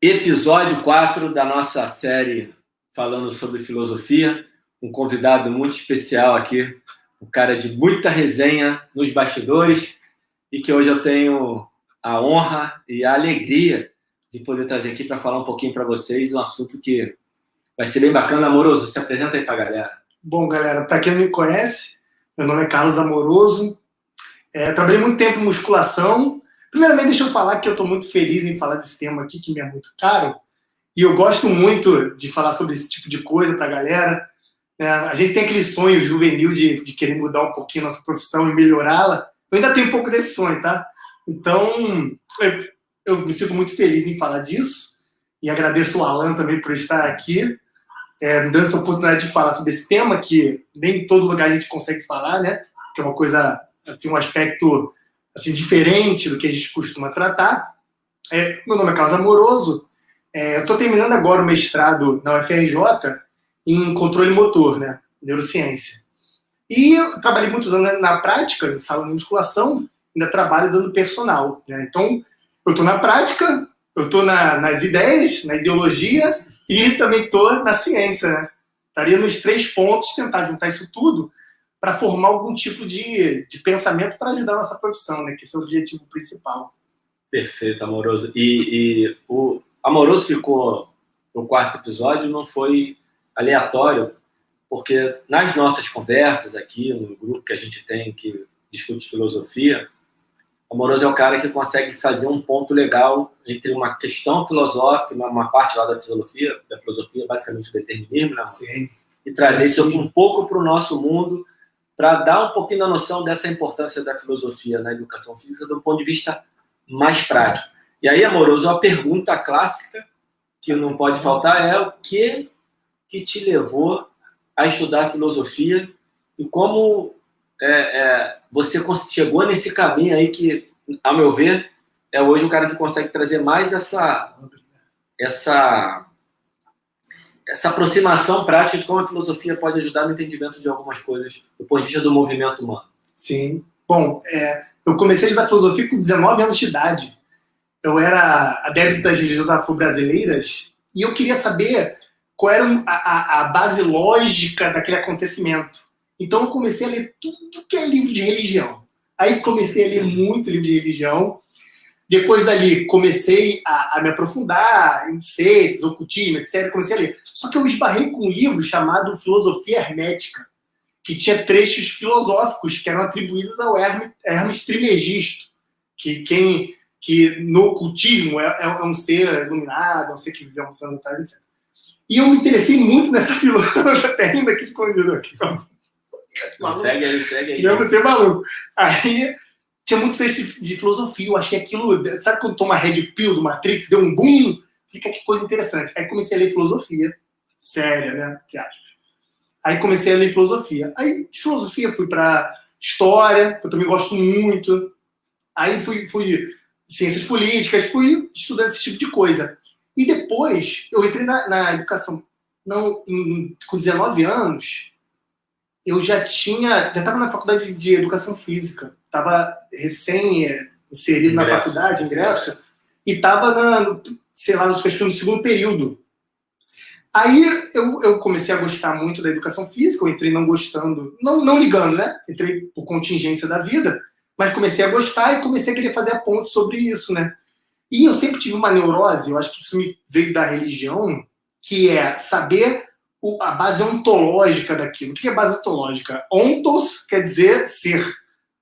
Episódio 4 da nossa série falando sobre filosofia. Um convidado muito especial aqui, um cara de muita resenha nos bastidores e que hoje eu tenho a honra e a alegria de poder trazer aqui para falar um pouquinho para vocês um assunto que vai ser bem bacana. Amoroso, se apresenta aí para a galera. Bom, galera, para quem não me conhece, meu nome é Carlos Amoroso. Trabalhei muito tempo em musculação. Primeiramente, deixa eu falar que eu estou muito feliz em falar desse tema aqui, que me é muito caro. E eu gosto muito de falar sobre esse tipo de coisa para a galera. A gente tem aquele sonho juvenil de querer mudar um pouquinho a nossa profissão e melhorá-la. Eu ainda tenho um pouco desse sonho, tá? Então, eu me sinto muito feliz em falar disso. E agradeço o Alan também por estar aqui, me dando essa oportunidade de falar sobre esse tema, que nem em todo lugar a gente consegue falar, né? Que é uma coisa, assim, um aspecto assim, diferente do que a gente costuma tratar. Meu nome é Carlos Amoroso. Eu estou terminando agora o mestrado na UFRJ em controle motor, né? Neurociência. E eu trabalhei muitos anos na prática, em sala de musculação, ainda trabalho dando personal, né? Então, eu estou na prática, eu estou nas ideias, na ideologia e também estou na ciência, né? Estaria nos 3 pontos, tentar juntar isso tudo para formar algum tipo de pensamento para ajudar a nossa profissão, né? Que esse é o objetivo principal. Perfeito, Amoroso. E o Amoroso ficou no 4º episódio, não foi aleatório, porque nas nossas conversas aqui, no grupo que a gente tem, que discute filosofia, o Amoroso é o cara que consegue fazer um ponto legal entre uma questão filosófica, uma parte lá da filosofia, basicamente o determinismo, né? Sim. E trazer isso um pouco para o nosso mundo, para dar um pouquinho da noção dessa importância da filosofia na educação física do ponto de vista mais prático. E aí, Amoroso, a pergunta clássica que não pode faltar é o que te levou a estudar filosofia e como você chegou nesse caminho aí que, ao meu ver, é hoje o cara que consegue trazer mais essa aproximação prática de como a filosofia pode ajudar no entendimento de algumas coisas do ponto de vista do movimento humano. Sim. Bom, eu comecei a estudar filosofia com 19 anos de idade. Eu era adepto das religiões afro-brasileiras e eu queria saber qual era a base lógica daquele acontecimento. Então eu comecei a ler tudo que é livro de religião. Aí comecei a ler muito livro de religião. Depois dali, comecei a me aprofundar em seitas, ocultismo, etc. Comecei a ler. Só que eu me esbarrei com um livro chamado Filosofia Hermética, que tinha trechos filosóficos que eram atribuídos ao Hermes Trismegisto, que no ocultismo é um ser iluminado, é um ser que viveu uns anos atrás, etc. E eu me interessei muito nessa filosofia, até ainda aqui escondido aqui. Segue aí. Senão você é maluco. Aí tinha muito texto de filosofia, eu achei aquilo... Sabe quando toma Red Pill do Matrix, deu um boom? Fica que coisa interessante. Aí comecei a ler filosofia, séria, né? Que acho. Aí comecei a ler filosofia. Aí de filosofia fui para história, que eu também gosto muito. Aí fui ciências políticas, fui estudando esse tipo de coisa. E depois eu entrei na educação. Com 19 anos, eu já estava na faculdade de educação física. Estava recém-inserido na faculdade, ingresso, e estava, no segundo período. Aí eu comecei a gostar muito da educação física, eu entrei não gostando, não ligando, né? Entrei por contingência da vida, mas comecei a gostar e comecei a querer fazer a ponte sobre isso, né? E eu sempre tive uma neurose, eu acho que isso me veio da religião, que é saber a base ontológica daquilo. O que é base ontológica? Ontos quer dizer ser.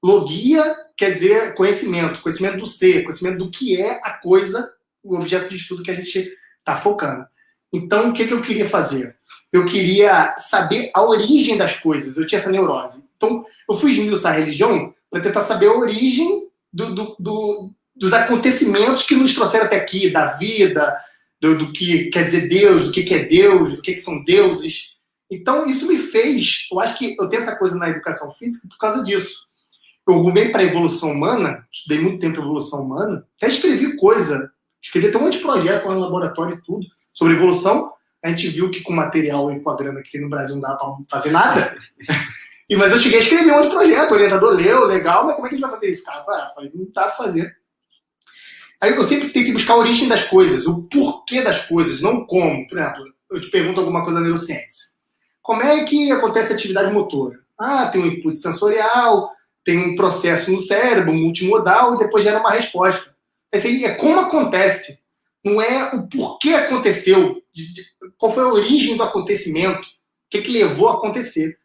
Logia quer dizer conhecimento do ser, conhecimento do que é a coisa, o objeto de estudo que a gente está focando. Então, o que eu queria fazer? Eu queria saber a origem das coisas. Eu tinha essa neurose. Então, eu fui esmiuçar a religião para tentar saber a origem dos acontecimentos que nos trouxeram até aqui, da vida, do que quer dizer Deus, do que é Deus, do que são deuses. Então, isso me fez... Eu acho que eu tenho essa coisa na educação física por causa disso. Eu rumei para a evolução humana, estudei muito tempo evolução humana, até escrevi até um monte de projeto lá no laboratório e tudo, sobre evolução. A gente viu que com o material e com a grana que tem no Brasil não dá para fazer nada. Mas eu cheguei a escrever um monte de projeto, o orientador leu, legal, mas como é que a gente vai fazer isso, cara? Eu falei, não dá para fazer. Aí eu sempre tentei buscar a origem das coisas, o porquê porquê das coisas, não como. Por exemplo, eu te pergunto alguma coisa na neurociência. Como é que acontece a atividade motora? Tem um input sensorial, tem um processo no cérebro, multimodal, e depois gera uma resposta. Esse aí é como acontece, não é o porquê aconteceu, qual foi a origem do acontecimento, o que levou a acontecer.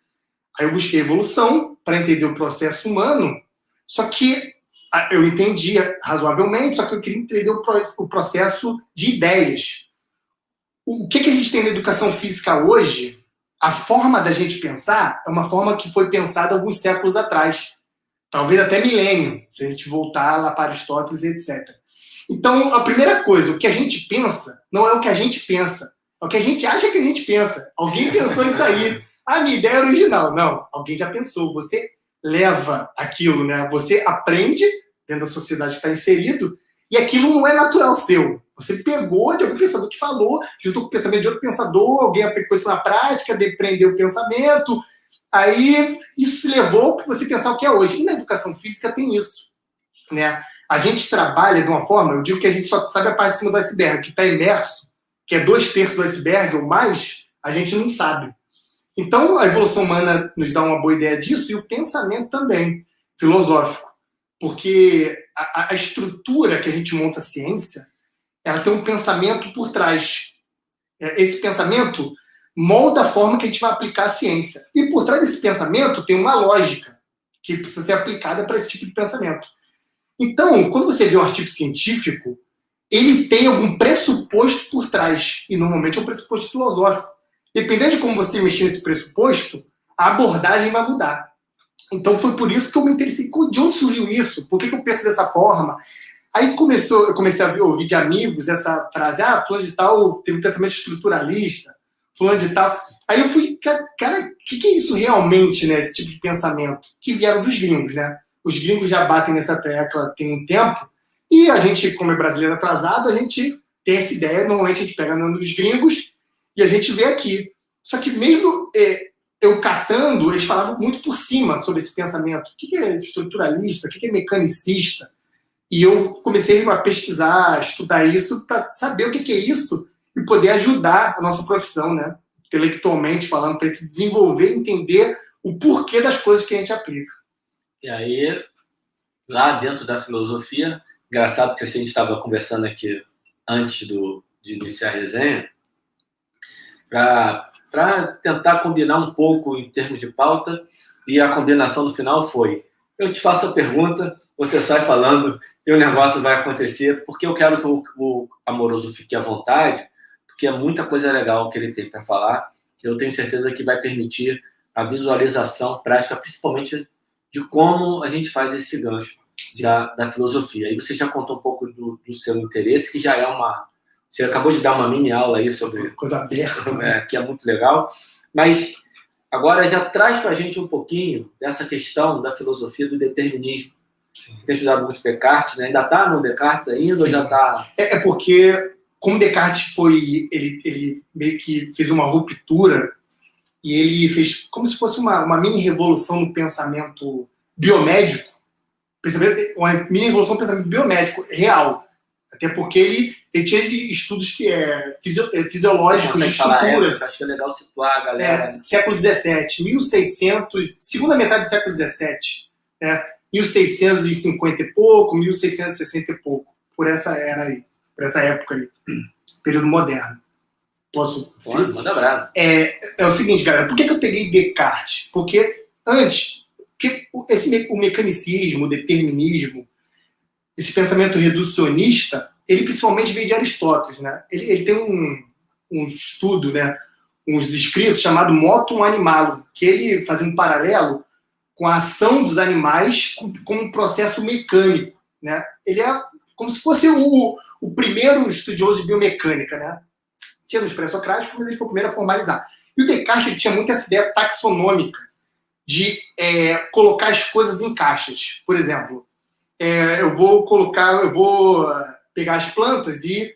Aí eu busquei evolução para entender o processo humano, só que eu entendia razoavelmente, só que eu queria entender o processo de ideias. O que a gente tem na educação física hoje, a forma da gente pensar é uma forma que foi pensada alguns séculos atrás. Talvez até milênio, se a gente voltar lá para Aristóteles, etc. Então, a primeira coisa, o que a gente pensa, não é o que a gente pensa. É o que a gente acha que a gente pensa. Alguém pensou isso aí. Minha ideia é original. Não, alguém já pensou. Você leva aquilo, né? Você aprende dentro da sociedade que está inserido e aquilo não é natural seu. Você pegou de algum pensador que falou, juntou com o pensamento de outro pensador, alguém aplicou isso na prática, depreendeu o pensamento. Aí isso levou para você pensar o que é hoje. E na educação física tem isso, né? A gente trabalha de uma forma, eu digo que a gente só sabe a parte de cima do iceberg, que está imerso, que é 2/3 do iceberg ou mais, a gente não sabe. Então, a evolução humana nos dá uma boa ideia disso e o pensamento também, filosófico. Porque a estrutura que a gente monta a ciência, ela tem um pensamento por trás. Esse pensamento molda a forma que a gente vai aplicar a ciência. E por trás desse pensamento tem uma lógica que precisa ser aplicada para esse tipo de pensamento. Então, quando você vê um artigo científico, ele tem algum pressuposto por trás. E normalmente é um pressuposto filosófico. Dependendo de como você mexer nesse pressuposto, a abordagem vai mudar. Então foi por isso que eu me interessei. De onde surgiu isso? Por que eu penso dessa forma? Aí eu comecei a ouvir de amigos essa frase, fulano de tal tem um pensamento estruturalista, fulano de tal. Aí eu fui, cara, o que é isso realmente, né? Esse tipo de pensamento? Que vieram dos gringos, né? Os gringos já batem nessa tecla tem um tempo, e a gente, como é brasileiro atrasado, a gente tem essa ideia, normalmente a gente pega no nome dos gringos, e a gente vê aqui. Só que mesmo eu catando, eles falavam muito por cima sobre esse pensamento. O que é estruturalista? O que é mecanicista? E eu comecei a pesquisar, a estudar isso para saber o que é isso e poder ajudar a nossa profissão, né? Intelectualmente falando, para a gente desenvolver e entender o porquê das coisas que a gente aplica. E aí, lá dentro da filosofia, engraçado porque a gente estava conversando aqui antes de iniciar a resenha, para tentar combinar um pouco em termos de pauta, e a combinação no final foi: eu te faço a pergunta, você sai falando e o negócio vai acontecer, porque eu quero que o Amoroso fique à vontade, porque é muita coisa legal que ele tem para falar, que eu tenho certeza que vai permitir a visualização prática, principalmente de como a gente faz esse gancho da filosofia. Aí você já contou um pouco do seu interesse, que já é uma... Você acabou de dar uma mini aula aí sobre... Coisa aberta. Que é muito legal. Mas agora já traz para a gente um pouquinho dessa questão da filosofia do determinismo. Sim. Tem estudado muito Descartes, né? Ainda está no Descartes ainda? Sim. Ou já está... É porque, como Descartes ele meio que fez uma ruptura e ele fez como se fosse uma mini revolução no pensamento biomédico, uma mini revolução no pensamento biomédico real. Até porque ele tinha estudos fisiológicos, né, estrutura. Acho que é legal situar, galera. Século XVII, 1600, segunda metade do século XVII, né, 1650 e pouco, 1660 e pouco, por essa época aí, período moderno. Posso? Pode, manda bravo. É o seguinte, galera, por que eu peguei Descartes? Porque antes, o mecanicismo, o determinismo, esse pensamento reducionista, ele principalmente veio de Aristóteles, né? Ele tem um estudo, né? Uns escritos chamado Motum Animalum, que ele fazia um paralelo com a ação dos animais como um processo mecânico, né? Ele é como se fosse o primeiro estudioso de biomecânica, né? Tinha nos pré-socráticos, mas ele foi o primeiro a formalizar. E o Descartes ele tinha muito essa ideia taxonômica de colocar as coisas em caixas. Por exemplo, eu vou pegar as plantas e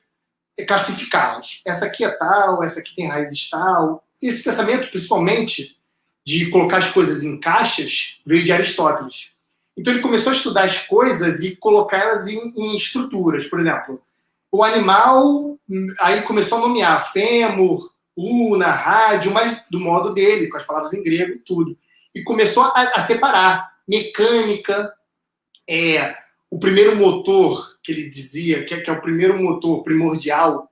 classificá-las. Essa aqui é tal, essa aqui tem raízes tal. Esse pensamento, principalmente, de colocar as coisas em caixas, veio de Aristóteles. Então ele começou a estudar as coisas e colocar elas em estruturas. Por exemplo, o animal, aí começou a nomear fêmur, una, rádio, mas do modo dele, com as palavras em grego e tudo. E começou a separar mecânica, o primeiro motor que ele dizia, que é o primeiro motor primordial,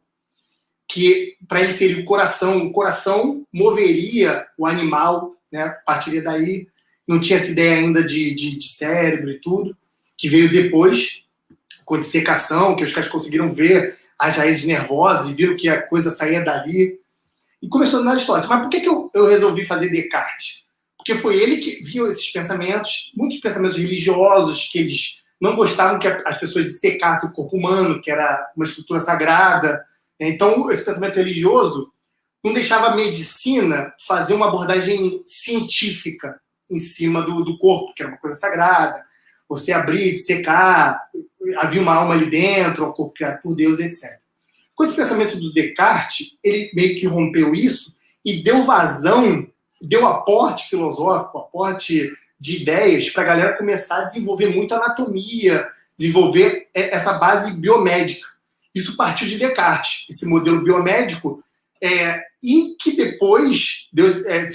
que para ele seria o coração moveria o animal, né? Partiria daí, não tinha essa ideia ainda de cérebro e tudo, que veio depois, com dissecação, que os caras conseguiram ver as raízes nervosas e viram que a coisa saía dali. E começou a Aristóteles. Mas por que eu resolvi fazer Descartes? Porque foi ele que viu esses pensamentos, muitos pensamentos religiosos, que eles não gostavam que as pessoas dissecassem o corpo humano, que era uma estrutura sagrada. Então, esse pensamento religioso não deixava a medicina fazer uma abordagem científica em cima do corpo, que era uma coisa sagrada. Você abrir, dissecar, havia uma alma ali dentro, um corpo criado por Deus, etc. Com esse pensamento do Descartes, ele meio que rompeu isso e deu vazão, deu aporte filosófico, aporte de ideias para a galera começar a desenvolver muito anatomia, desenvolver essa base biomédica. Isso partiu de Descartes, esse modelo biomédico, e que depois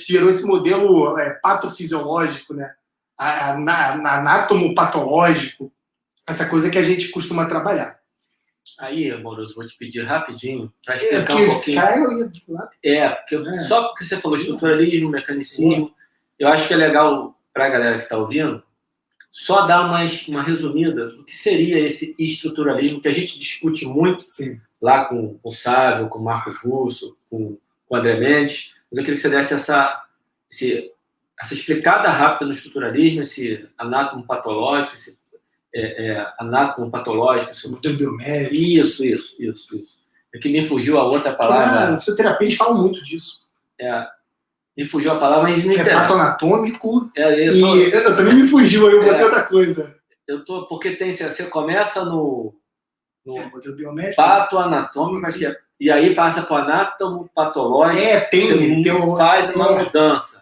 gerou esse modelo patofisiológico, né? Anatomopatológico, essa coisa que a gente costuma trabalhar. Aí, Amoroso, vou te pedir rapidinho para explicar um pouquinho. Só porque você falou estruturalismo, mecanicismo, eu acho que é legal para a galera que está ouvindo só dar uma resumida do que seria esse estruturalismo, que a gente discute muito. Sim. Lá com o Sávio, com o Marcos Russo, com o André Mendes, mas eu queria que você desse essa explicada rápida no estruturalismo, esse anátomo patológico, anátomo patológico. Modelo biomédico. Isso. É que me fugiu a outra palavra. Na fisioterapia eles falam muito disso. Me fugiu a palavra, mas não interessa. Patoanatômico. Eu também me fugiu, aí eu botei outra coisa. Porque você começa no modelo biomédico. Patoanatômico, acho que e aí passa para o anátomo patológico. Faz uma mudança.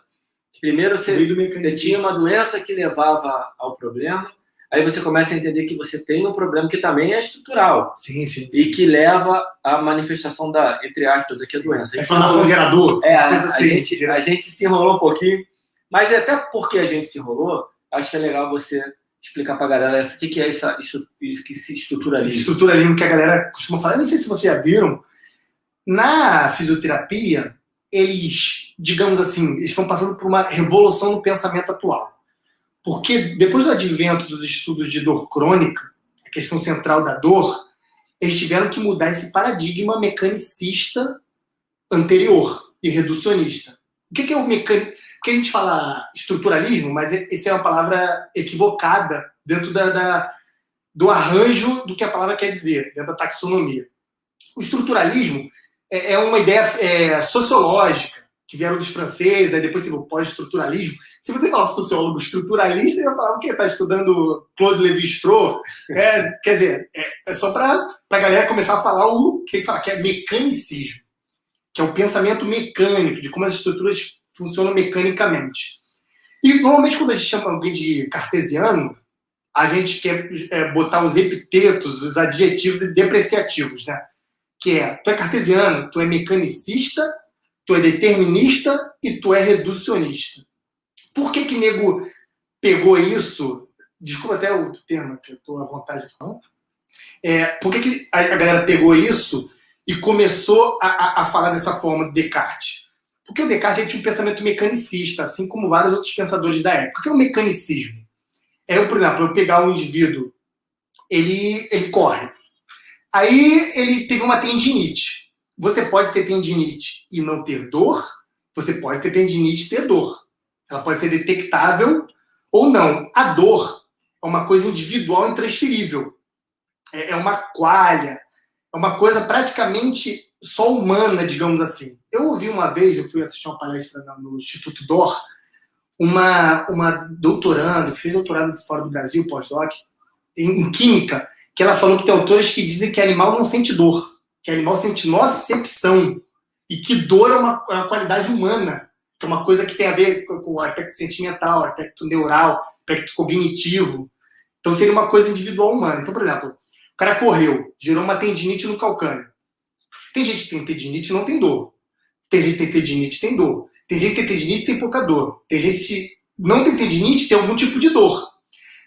Primeiro você tinha uma doença que levava ao problema, aí você começa a entender que você tem um problema que também é estrutural. Sim. E que leva à manifestação da, entre aspas, aqui a doença. Inflamação gerador. A gente se enrolou um pouquinho, mas até porque a gente se enrolou, acho que é legal você explicar para a galera o que é esse estruturalismo. Esse estruturalismo que a galera costuma falar, eu não sei se vocês já viram, na fisioterapia, eles, digamos assim, eles estão passando por uma revolução no pensamento atual. Porque depois do advento dos estudos de dor crônica, a questão central da dor, eles tiveram que mudar esse paradigma mecanicista anterior e reducionista. O que é o mecânico? Porque a gente fala estruturalismo, mas essa é uma palavra equivocada dentro do arranjo do que a palavra quer dizer, dentro da taxonomia. O estruturalismo é uma ideia sociológica, que vieram dos franceses, aí depois teve o pós-estruturalismo. Se você falar para o sociólogo estruturalista, ele vai falar o quê? Está estudando Claude Lévi-Strauss? Quer dizer, é só para a galera começar a falar o que é mecanicismo, que é o pensamento mecânico, de como as estruturas funcionam mecanicamente. E, normalmente, quando a gente chama alguém de cartesiano, a gente quer botar os epitetos, os adjetivos depreciativos, né? Que tu é cartesiano, tu é mecanicista, tu é determinista e tu é reducionista. Por que nego pegou isso? Desculpa até o termo, que eu estou à vontade de falar. Por que a galera pegou isso e começou a falar dessa forma de Descartes? Porque o Descartes tinha um pensamento mecanicista, assim como vários outros pensadores da época. O que é o mecanicismo? Por exemplo, eu pegar um indivíduo, ele corre. Aí ele teve uma tendinite. Você pode ter tendinite e não ter dor, você pode ter tendinite e ter dor. Ela pode ser detectável ou não. A dor é uma coisa individual e intransferível. É uma qualha, é uma coisa praticamente só humana, digamos assim. Eu ouvi uma vez, eu fui assistir uma palestra no Instituto DOR, uma doutoranda, que fez doutorado fora do Brasil, pós-doc, em química, que ela falou que tem autores que dizem que animal não sente dor, que animal sente nocicepção, e que dor é uma qualidade humana, que é uma coisa que tem a ver com o aspecto sentimental, aspecto neural, aspecto cognitivo. Então seria uma coisa individual humana. Então, por exemplo, O cara correu, gerou uma tendinite no calcâneo. Tem gente que tem tendinite e não tem dor. Tem gente que tem tendinite e tem dor. Tem gente que tem tendinite e tem pouca dor. Tem gente que não tem tendinite e tem algum tipo de dor.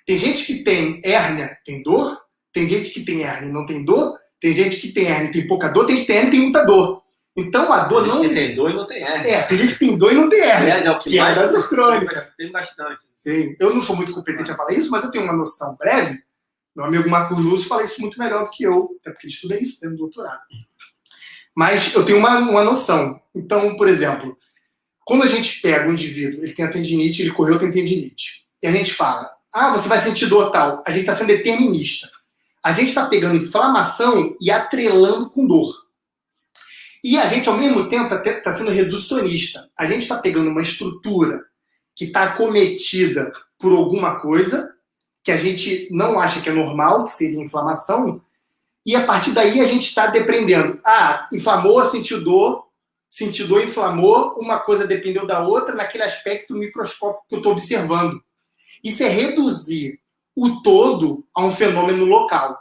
Tem gente que tem hérnia, tem dor. Tem gente que tem hérnia e não tem dor. Tem gente que tem hérnia e tem pouca dor. Tem gente que tem hérnia e tem muita dor. Então a dor não... Tem dor e não tem hérnia. Tem gente que tem dor e não tem hérnia. É o que é da dor crônica. Tem bastante. Sim. Eu não sou muito competente a falar isso, mas eu tenho uma noção breve. Meu amigo Marcos Lúcio fala isso muito melhor do que eu, até porque ele estuda isso, tem um doutorado. Mas eu tenho uma noção. Então, por exemplo, quando a gente pega um indivíduo, ele tem a tendinite, ele correu, tem tendinite, e a gente fala, você vai sentir dor tal, a gente está sendo determinista. A gente está pegando inflamação e atrelando com dor. E a gente, ao mesmo tempo, está sendo reducionista. A gente está pegando uma estrutura que está acometida por alguma coisa, que a gente não acha que é normal, que seria inflamação, e a partir daí a gente está dependendo. Inflamou, sentiu dor, inflamou, uma coisa dependeu da outra naquele aspecto microscópico que eu estou observando. Isso é reduzir o todo a um fenômeno local.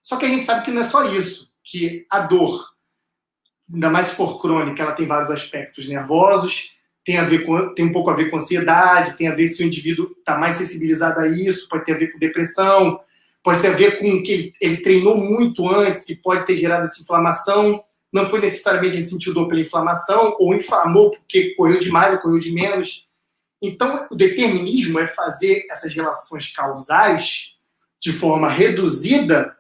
Só que a gente sabe que não é só isso, que a dor, ainda mais se for crônica, ela tem vários aspectos nervosos, tem um pouco a ver com ansiedade, tem a ver se o indivíduo está mais sensibilizado a isso, pode ter a ver com depressão, pode ter a ver com que ele treinou muito antes e pode ter gerado essa inflamação. Não foi necessariamente ele sentiu dor pela inflamação, ou inflamou porque correu demais ou correu de menos. Então, o determinismo é fazer essas relações causais de forma reduzida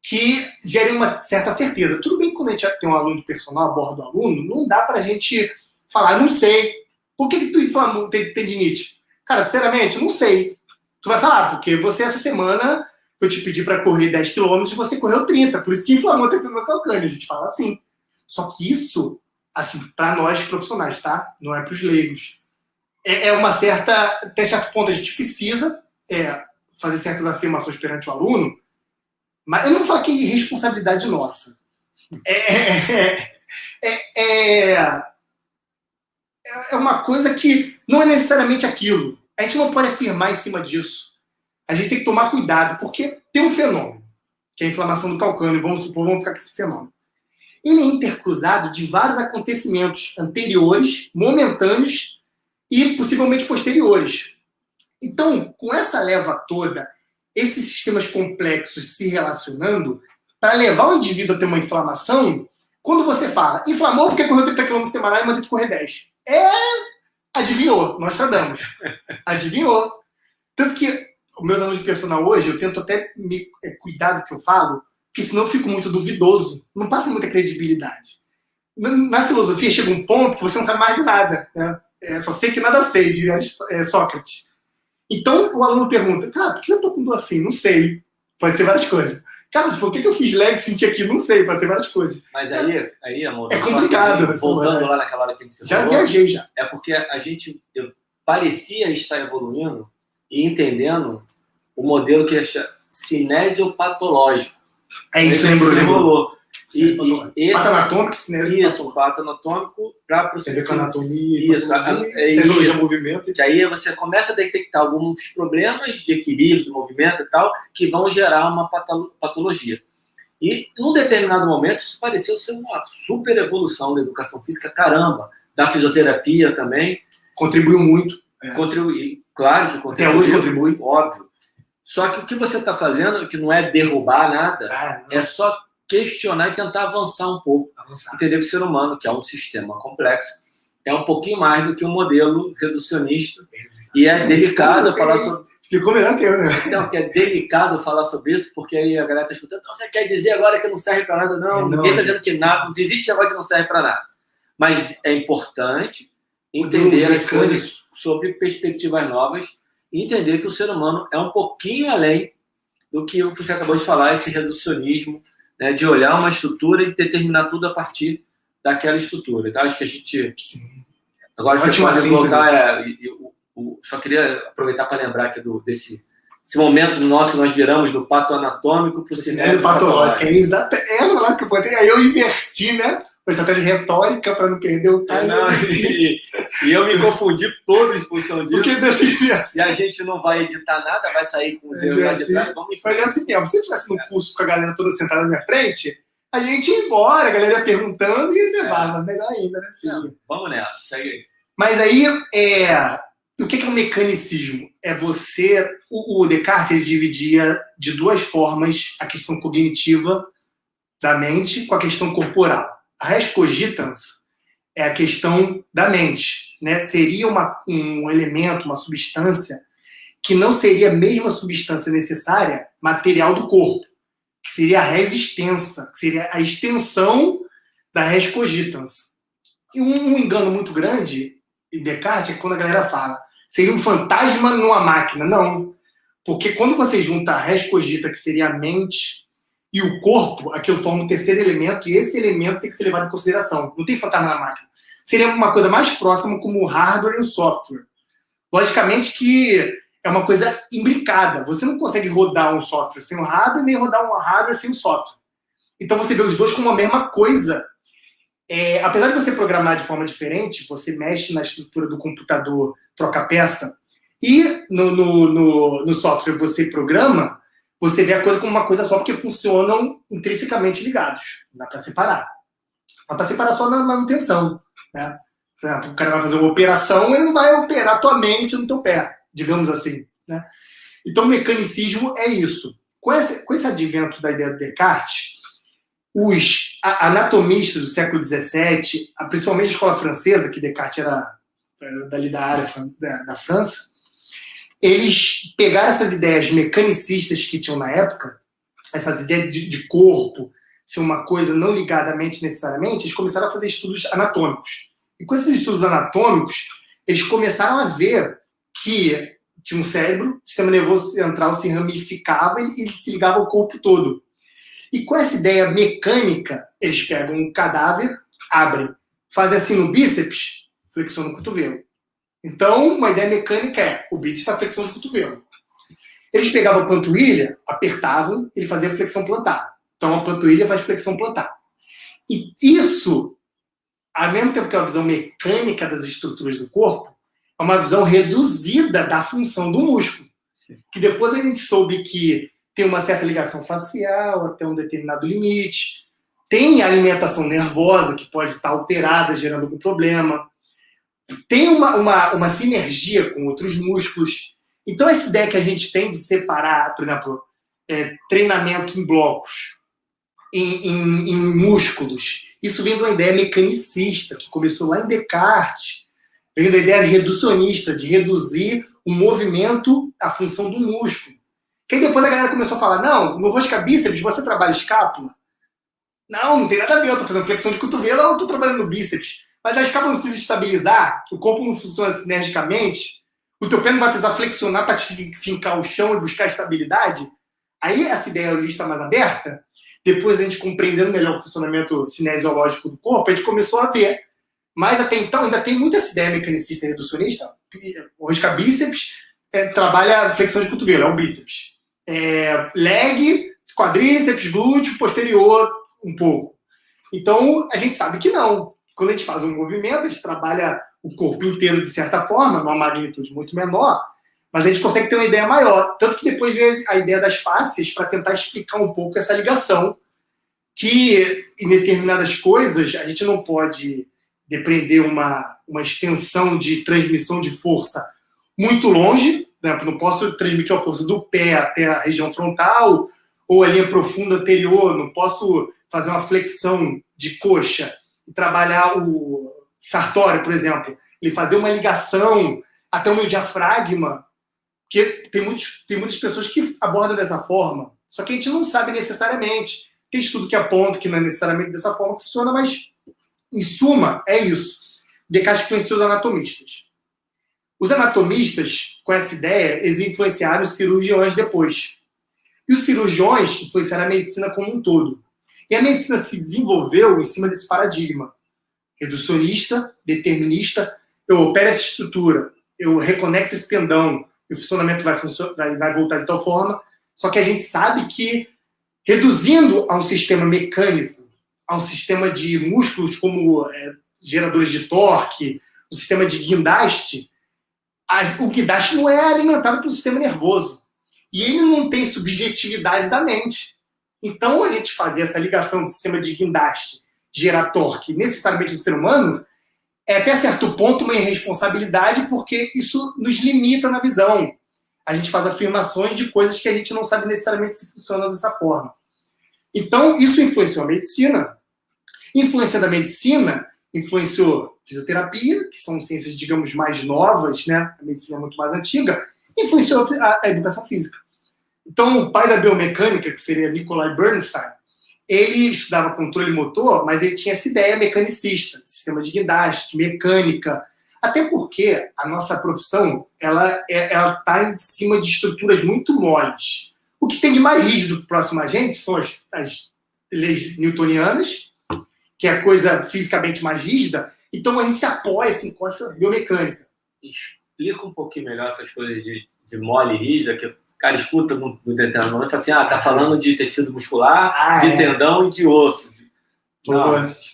que gerem uma certa certeza. Tudo bem que quando a gente tem um aluno de personal, aborda o aluno, não dá para a gente falar, não sei. Por que tu inflamou, tem tendinite? Cara, sinceramente, não sei. Tu vai falar, porque você essa semana, eu te pedi para correr 10 km e você correu 30, por isso que inflamou o calcâneo. A gente fala assim. Só que isso, assim, para nós profissionais, tá? Não é para os leigos. Até certo ponto a gente precisa fazer certas afirmações perante o aluno, mas eu não vou falar que é irresponsabilidade nossa. É uma coisa que não é necessariamente aquilo. A gente não pode afirmar em cima disso. A gente tem que tomar cuidado, porque tem um fenômeno, que é a inflamação do calcâneo, vamos ficar com esse fenômeno. Ele é intercruzado de vários acontecimentos anteriores, momentâneos e possivelmente posteriores. Então, com essa leva toda, esses sistemas complexos se relacionando, para levar o indivíduo a ter uma inflamação, quando você fala, inflamou porque correu 30 km semanal e mandou correr 10. Adivinhou, nós tradamos. Adivinhou. Tanto que os meus alunos de personal hoje, eu tento até me cuidar do que eu falo, porque senão eu fico muito duvidoso, não passa muita credibilidade. Na filosofia chega um ponto que você não sabe mais de nada, né? Só sei que nada sei, de Sócrates. Então o aluno pergunta, cara, por que eu tô com dor assim? Não sei. Pode ser várias coisas. Cara, por que eu fiz leg e senti aqui? Não sei, pode ser várias coisas. Mas aí, amor... É complicado. Voltando lá naquela hora que você já falou, viajei, já. É porque eu parecia estar evoluindo e entendendo o modelo que é cinesiopatológico. Isso, lembrou. Pato anatômico, cinésio. Isso, pato anatômico para processos. Anatomia, fisiologia, movimento. Que aí você começa a detectar alguns problemas de equilíbrio, de movimento e tal, que vão gerar uma patologia. E, num determinado momento, isso pareceu ser uma super evolução da educação física, caramba, da fisioterapia também. Contribuiu muito. Claro que contribuiu. Até hoje contribui. Óbvio. Só que o que você está fazendo, que não é derrubar nada, é só questionar e tentar avançar um pouco. Entender que o ser humano, que é um sistema complexo, é um pouquinho mais do que um modelo reducionista. E é delicado falar sobre... Ficou melhor que eu, né? Então, que é delicado falar sobre isso, porque aí a galera está escutando, então você quer dizer agora que não serve para nada? Não, ninguém está dizendo que nada, não existe agora que não serve para nada. Mas é importante entender as coisas sobre perspectivas novas e entender que o ser humano é um pouquinho além do que você acabou de falar, esse reducionismo, né, de olhar uma estrutura e determinar tudo a partir daquela estrutura. Então, acho que a gente... Sim. Agora você pode voltar... só queria aproveitar para lembrar aqui desse momento nosso que nós viramos do pato anatômico para o cinésio patológico. É exato. É a palavra que eu botei. Aí eu inverti, né? uma estratégia retórica para não perder o time. E eu me confundi todo em função disso. Porque desse e a gente não vai editar nada, vai sair com os erros lá de trás. Vamos em frente. Mas é assim mesmo. Se eu estivesse no curso com a galera toda sentada na minha frente, a gente ia embora, a galera ia perguntando e levava. Melhor ainda, né? Vamos nessa, segue aí. Mas aí, o que é um mecanicismo? É você... O Descartes ele dividia de duas formas a questão cognitiva da mente com a questão corporal. A res cogitans é a questão da mente, né? Seria um elemento, uma substância que não seria a mesma substância necessária material do corpo, que seria a res extensa, que seria a extensão da res cogitans. E um engano muito grande em Descartes é quando a galera fala seria um fantasma numa máquina. Não, porque quando você junta a res cogita, que seria a mente, e o corpo, aquilo forma um terceiro elemento, e esse elemento tem que ser levado em consideração. Não tem fantasma na máquina. Seria uma coisa mais próxima como o hardware e o software. Logicamente que é uma coisa imbricada. Você não consegue rodar um software sem o hardware, nem rodar um hardware sem o software. Então você vê os dois como a mesma coisa. Apesar de você programar de forma diferente, você mexe na estrutura do computador, troca peça, e no software você programa, você vê a coisa como uma coisa só, porque funcionam intrinsecamente ligados. Não dá para separar. Dá para separar só na manutenção. Né? Por exemplo, o cara vai fazer uma operação, ele não vai operar a tua mente no teu pé, digamos assim. Né? Então, o mecanicismo é isso. Com esse advento da ideia de Descartes, os anatomistas do século XVII, principalmente a escola francesa, que Descartes era dali da área da França, eles pegaram essas ideias mecanicistas que tinham na época, essas ideias de corpo, ser uma coisa não ligada à mente necessariamente, eles começaram a fazer estudos anatômicos. E com esses estudos anatômicos, eles começaram a ver que tinha um cérebro, o sistema nervoso central se ramificava e ele se ligava ao corpo todo. E com essa ideia mecânica, eles pegam um cadáver, abrem, fazem assim no bíceps, flexão no cotovelo. Então, uma ideia mecânica é o bíceps faz flexão do cotovelo. Eles pegavam a panturrilha, apertavam, ele fazia flexão plantar. Então, a panturrilha faz flexão plantar. E isso, ao mesmo tempo que é uma visão mecânica das estruturas do corpo, é uma visão reduzida da função do músculo. Que depois a gente soube que tem uma certa ligação facial até um determinado limite. Tem a alimentação nervosa, que pode estar alterada, gerando algum problema. Tem uma sinergia com outros músculos. Então, essa ideia que a gente tem de separar, por exemplo, treinamento em blocos, em músculos, isso vem de uma ideia mecanicista, que começou lá em Descartes, vem da ideia reducionista, de reduzir o movimento à função do músculo. Que aí depois a galera começou a falar, não, no rosca-bíceps você trabalha escápula? Não tem nada a ver, eu estou fazendo flexão de cotovelo, eu estou trabalhando no bíceps. Mas a escápula não precisa estabilizar, o corpo não funciona sinergicamente, o teu pé não vai precisar flexionar para te fincar o chão e buscar estabilidade. Aí essa ideia está mais aberta, depois a gente compreendendo melhor o funcionamento cinesiológico do corpo, a gente começou a ver. Mas até então ainda tem muita essa ideia mecanicista e reducionista. O rosca-bíceps trabalha flexão de cotovelo, é o bíceps. Leg, quadríceps, glúteo, posterior, um pouco. Então, a gente sabe que não. Quando a gente faz um movimento, a gente trabalha o corpo inteiro de certa forma, numa magnitude muito menor, mas a gente consegue ter uma ideia maior. Tanto que depois veio a ideia das fáscias para tentar explicar um pouco essa ligação, que em determinadas coisas a gente não pode depreender uma extensão de transmissão de força muito longe, né? Não posso transmitir a força do pé até a região frontal, ou a linha profunda anterior, não posso fazer uma flexão de coxa e trabalhar o sartório, por exemplo, ele fazer uma ligação até o meu diafragma, que tem muitas pessoas que abordam dessa forma, só que a gente não sabe necessariamente. Tem estudo que aponta que não é necessariamente dessa forma que funciona, mas, em suma, é isso. Descartes influenciou os anatomistas. Os anatomistas, com essa ideia, eles influenciaram os cirurgiões depois. E os cirurgiões influenciaram a medicina como um todo. E a medicina se desenvolveu em cima desse paradigma reducionista, determinista. Eu opero essa estrutura, eu reconecto esse tendão, e o funcionamento vai voltar de tal forma. Só que a gente sabe que, reduzindo a um sistema mecânico, a um sistema de músculos como geradores de torque, um sistema de guindaste, o guindaste não é alimentado pelo sistema nervoso. E ele não tem subjetividade da mente. Então, a gente fazer essa ligação do sistema de guindaste, de gerar torque, necessariamente do ser humano, é até certo ponto uma irresponsabilidade, porque isso nos limita na visão. A gente faz afirmações de coisas que a gente não sabe necessariamente se funcionam dessa forma. Então, isso influenciou a medicina. Influência da medicina influenciou fisioterapia, que são ciências, digamos, mais novas, né? A medicina é muito mais antiga, influenciou a educação física. Então, o pai da biomecânica, que seria Nikolai Bernstein, ele estudava controle motor, mas ele tinha essa ideia mecanicista, sistema de guindaste, de mecânica, até porque a nossa profissão ela está em cima de estruturas muito moles. O que tem de mais rígido próximo a gente são as leis newtonianas, que é a coisa fisicamente mais rígida, então a gente se apoia, se encosta na biomecânica. Explica um pouquinho melhor essas coisas de mole e rígida, que o cara escuta no treinamento e fala assim, tá falando de tecido muscular, de tendão e de osso.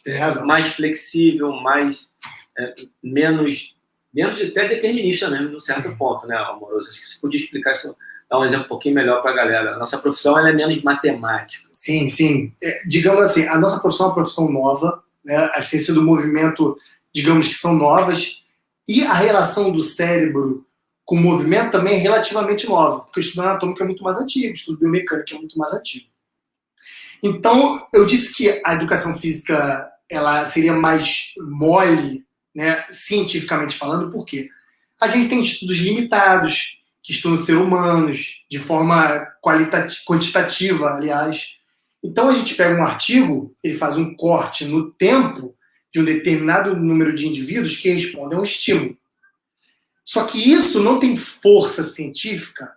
Tem razão. Mais flexível, mais menos até determinista mesmo, num certo ponto, né, Amoroso? Acho que você podia explicar isso, dar um exemplo um pouquinho melhor para a galera. A nossa profissão ela é menos matemática. Sim. Digamos assim, a nossa profissão é uma profissão nova, né? A ciência do movimento, digamos que são novas, e a relação do cérebro com o movimento também é relativamente nova, porque o estudo anatômico é muito mais antigo, o estudo biomecânico é muito mais antigo. Então, eu disse que a educação física ela seria mais mole, né, cientificamente falando, porque a gente tem estudos limitados que estudam ser humanos de forma quantitativa, aliás. Então, a gente pega um artigo, ele faz um corte no tempo de um determinado número de indivíduos que respondem a um estímulo. Só que isso não tem força científica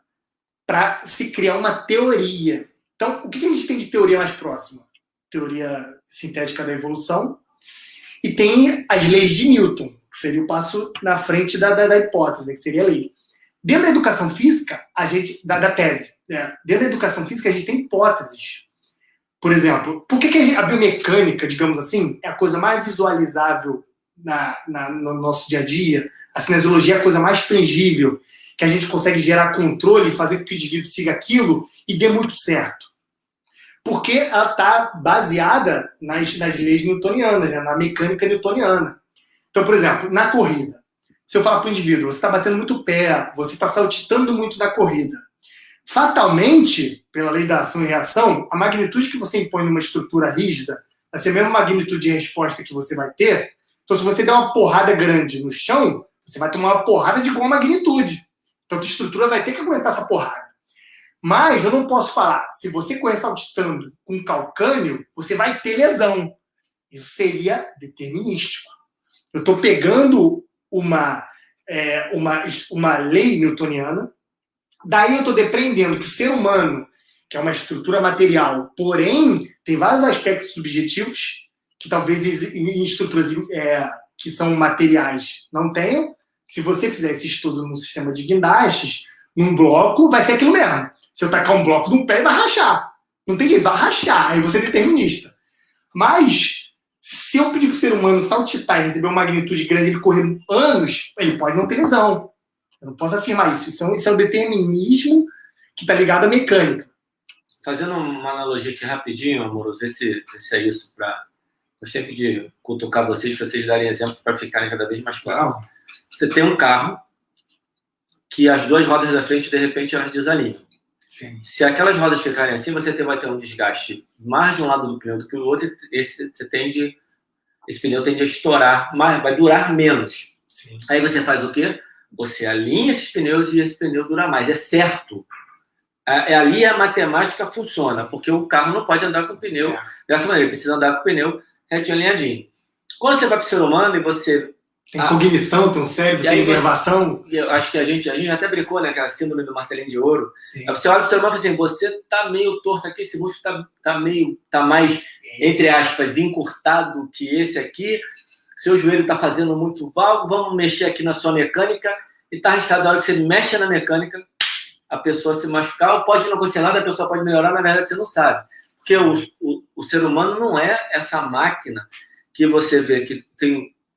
para se criar uma teoria. Então, o que a gente tem de teoria mais próxima? Teoria sintética da evolução. E tem as leis de Newton, que seria o passo na frente da hipótese, né, que seria a lei. Dentro da educação física, a gente, da tese, né, dentro da educação física, a gente tem hipóteses. Por exemplo, por que a biomecânica, digamos assim, é a coisa mais visualizável no nosso dia a dia? A cinesiologia é a coisa mais tangível, que a gente consegue gerar controle e fazer com que o indivíduo siga aquilo e dê muito certo. Porque ela está baseada nas leis newtonianas, né, na mecânica newtoniana. Então, por exemplo, na corrida, se eu falar para o indivíduo, você está batendo muito o pé, você está saltitando muito na corrida, fatalmente, pela lei da ação e reação, a magnitude que você impõe numa estrutura rígida vai ser a mesma magnitude de resposta que você vai ter. Então, se você der uma porrada grande no chão, você vai tomar uma porrada de igual magnitude. Então, a estrutura vai ter que aguentar essa porrada. Mas eu não posso falar, se você correr saltitando com calcânio, você vai ter lesão. Isso seria determinístico. Eu estou pegando uma lei newtoniana, daí eu estou depreendendo que o ser humano, que é uma estrutura material, porém, tem vários aspectos subjetivos, que talvez em estruturas que são materiais não tenham. Se você fizer esse estudo num sistema de guindastes, num bloco, vai ser aquilo mesmo. Se eu tacar um bloco no pé, vai rachar. Não tem jeito, vai rachar. Aí você é determinista. Mas, se eu pedir para o ser humano saltitar e receber uma magnitude grande, ele correr anos, ele pode não ter lesão. Eu não posso afirmar isso. Isso é um determinismo que está ligado à mecânica. Fazendo uma analogia aqui rapidinho, Amoroso, ver se é isso para... Eu sempre de cutucar vocês para vocês darem exemplo para ficarem cada vez mais claros. Você tem um carro que as duas rodas da frente, de repente, elas desalinham. Sim. Se aquelas rodas ficarem assim, você vai ter um desgaste mais de um lado do pneu do que o outro, esse pneu tende a estourar, mas vai durar menos. Sim. Aí você faz o quê? Você alinha esses pneus e esse pneu dura mais. É certo. Ali a matemática funciona, porque o carro não pode andar com o pneu dessa maneira. Ele precisa andar com o pneu retinho, alinhadinho. Quando você vai para o ser humano e você... Tem cognição, tem um cérebro, tem inervação. Eu acho que a gente até brincou, né? Aquela síndrome do martelinho de ouro. Sim. Aí você olha para o ser humano e fala assim, você tá meio torto aqui, esse músculo tá mais, entre aspas, encurtado que esse aqui. Seu joelho tá fazendo muito valgo, vamos mexer aqui na sua mecânica. E tá arriscado, a hora que você mexe na mecânica, a pessoa se machucar, ou pode não acontecer nada, a pessoa pode melhorar, na verdade você não sabe. Porque o o ser humano não é essa máquina que você vê que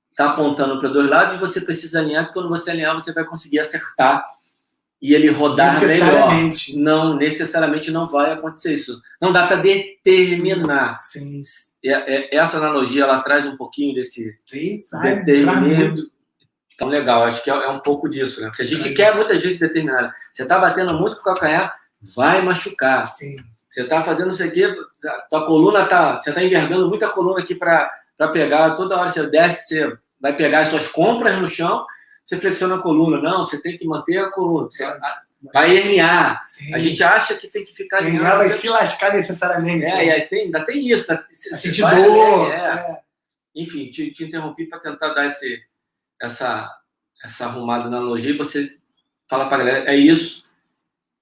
está apontando para dois lados e você precisa alinhar, porque quando você alinhar, você vai conseguir acertar e ele rodar melhor. Não, necessariamente não vai acontecer isso. Não dá para determinar. Sim. Essa analogia, ela traz um pouquinho desse determinismo. Então, legal, acho que é um pouco disso, né? Porque a gente quer muitas vezes determinar. Você está batendo muito com o calcanhar, vai machucar. Sim. Você está fazendo isso aqui, tua coluna você está envergando muita coluna aqui para pegar, toda hora você desce, você vai pegar as suas compras no chão, você flexiona a coluna. Não, você tem que manter a coluna. Você vai herniar. Sim. A gente acha que tem que ficar... Herniar vai se lascar necessariamente. E aí ainda tem isso. Sentir dor. Enfim, te interrompi para tentar dar essa arrumada na analogia e você fala para a galera, é isso.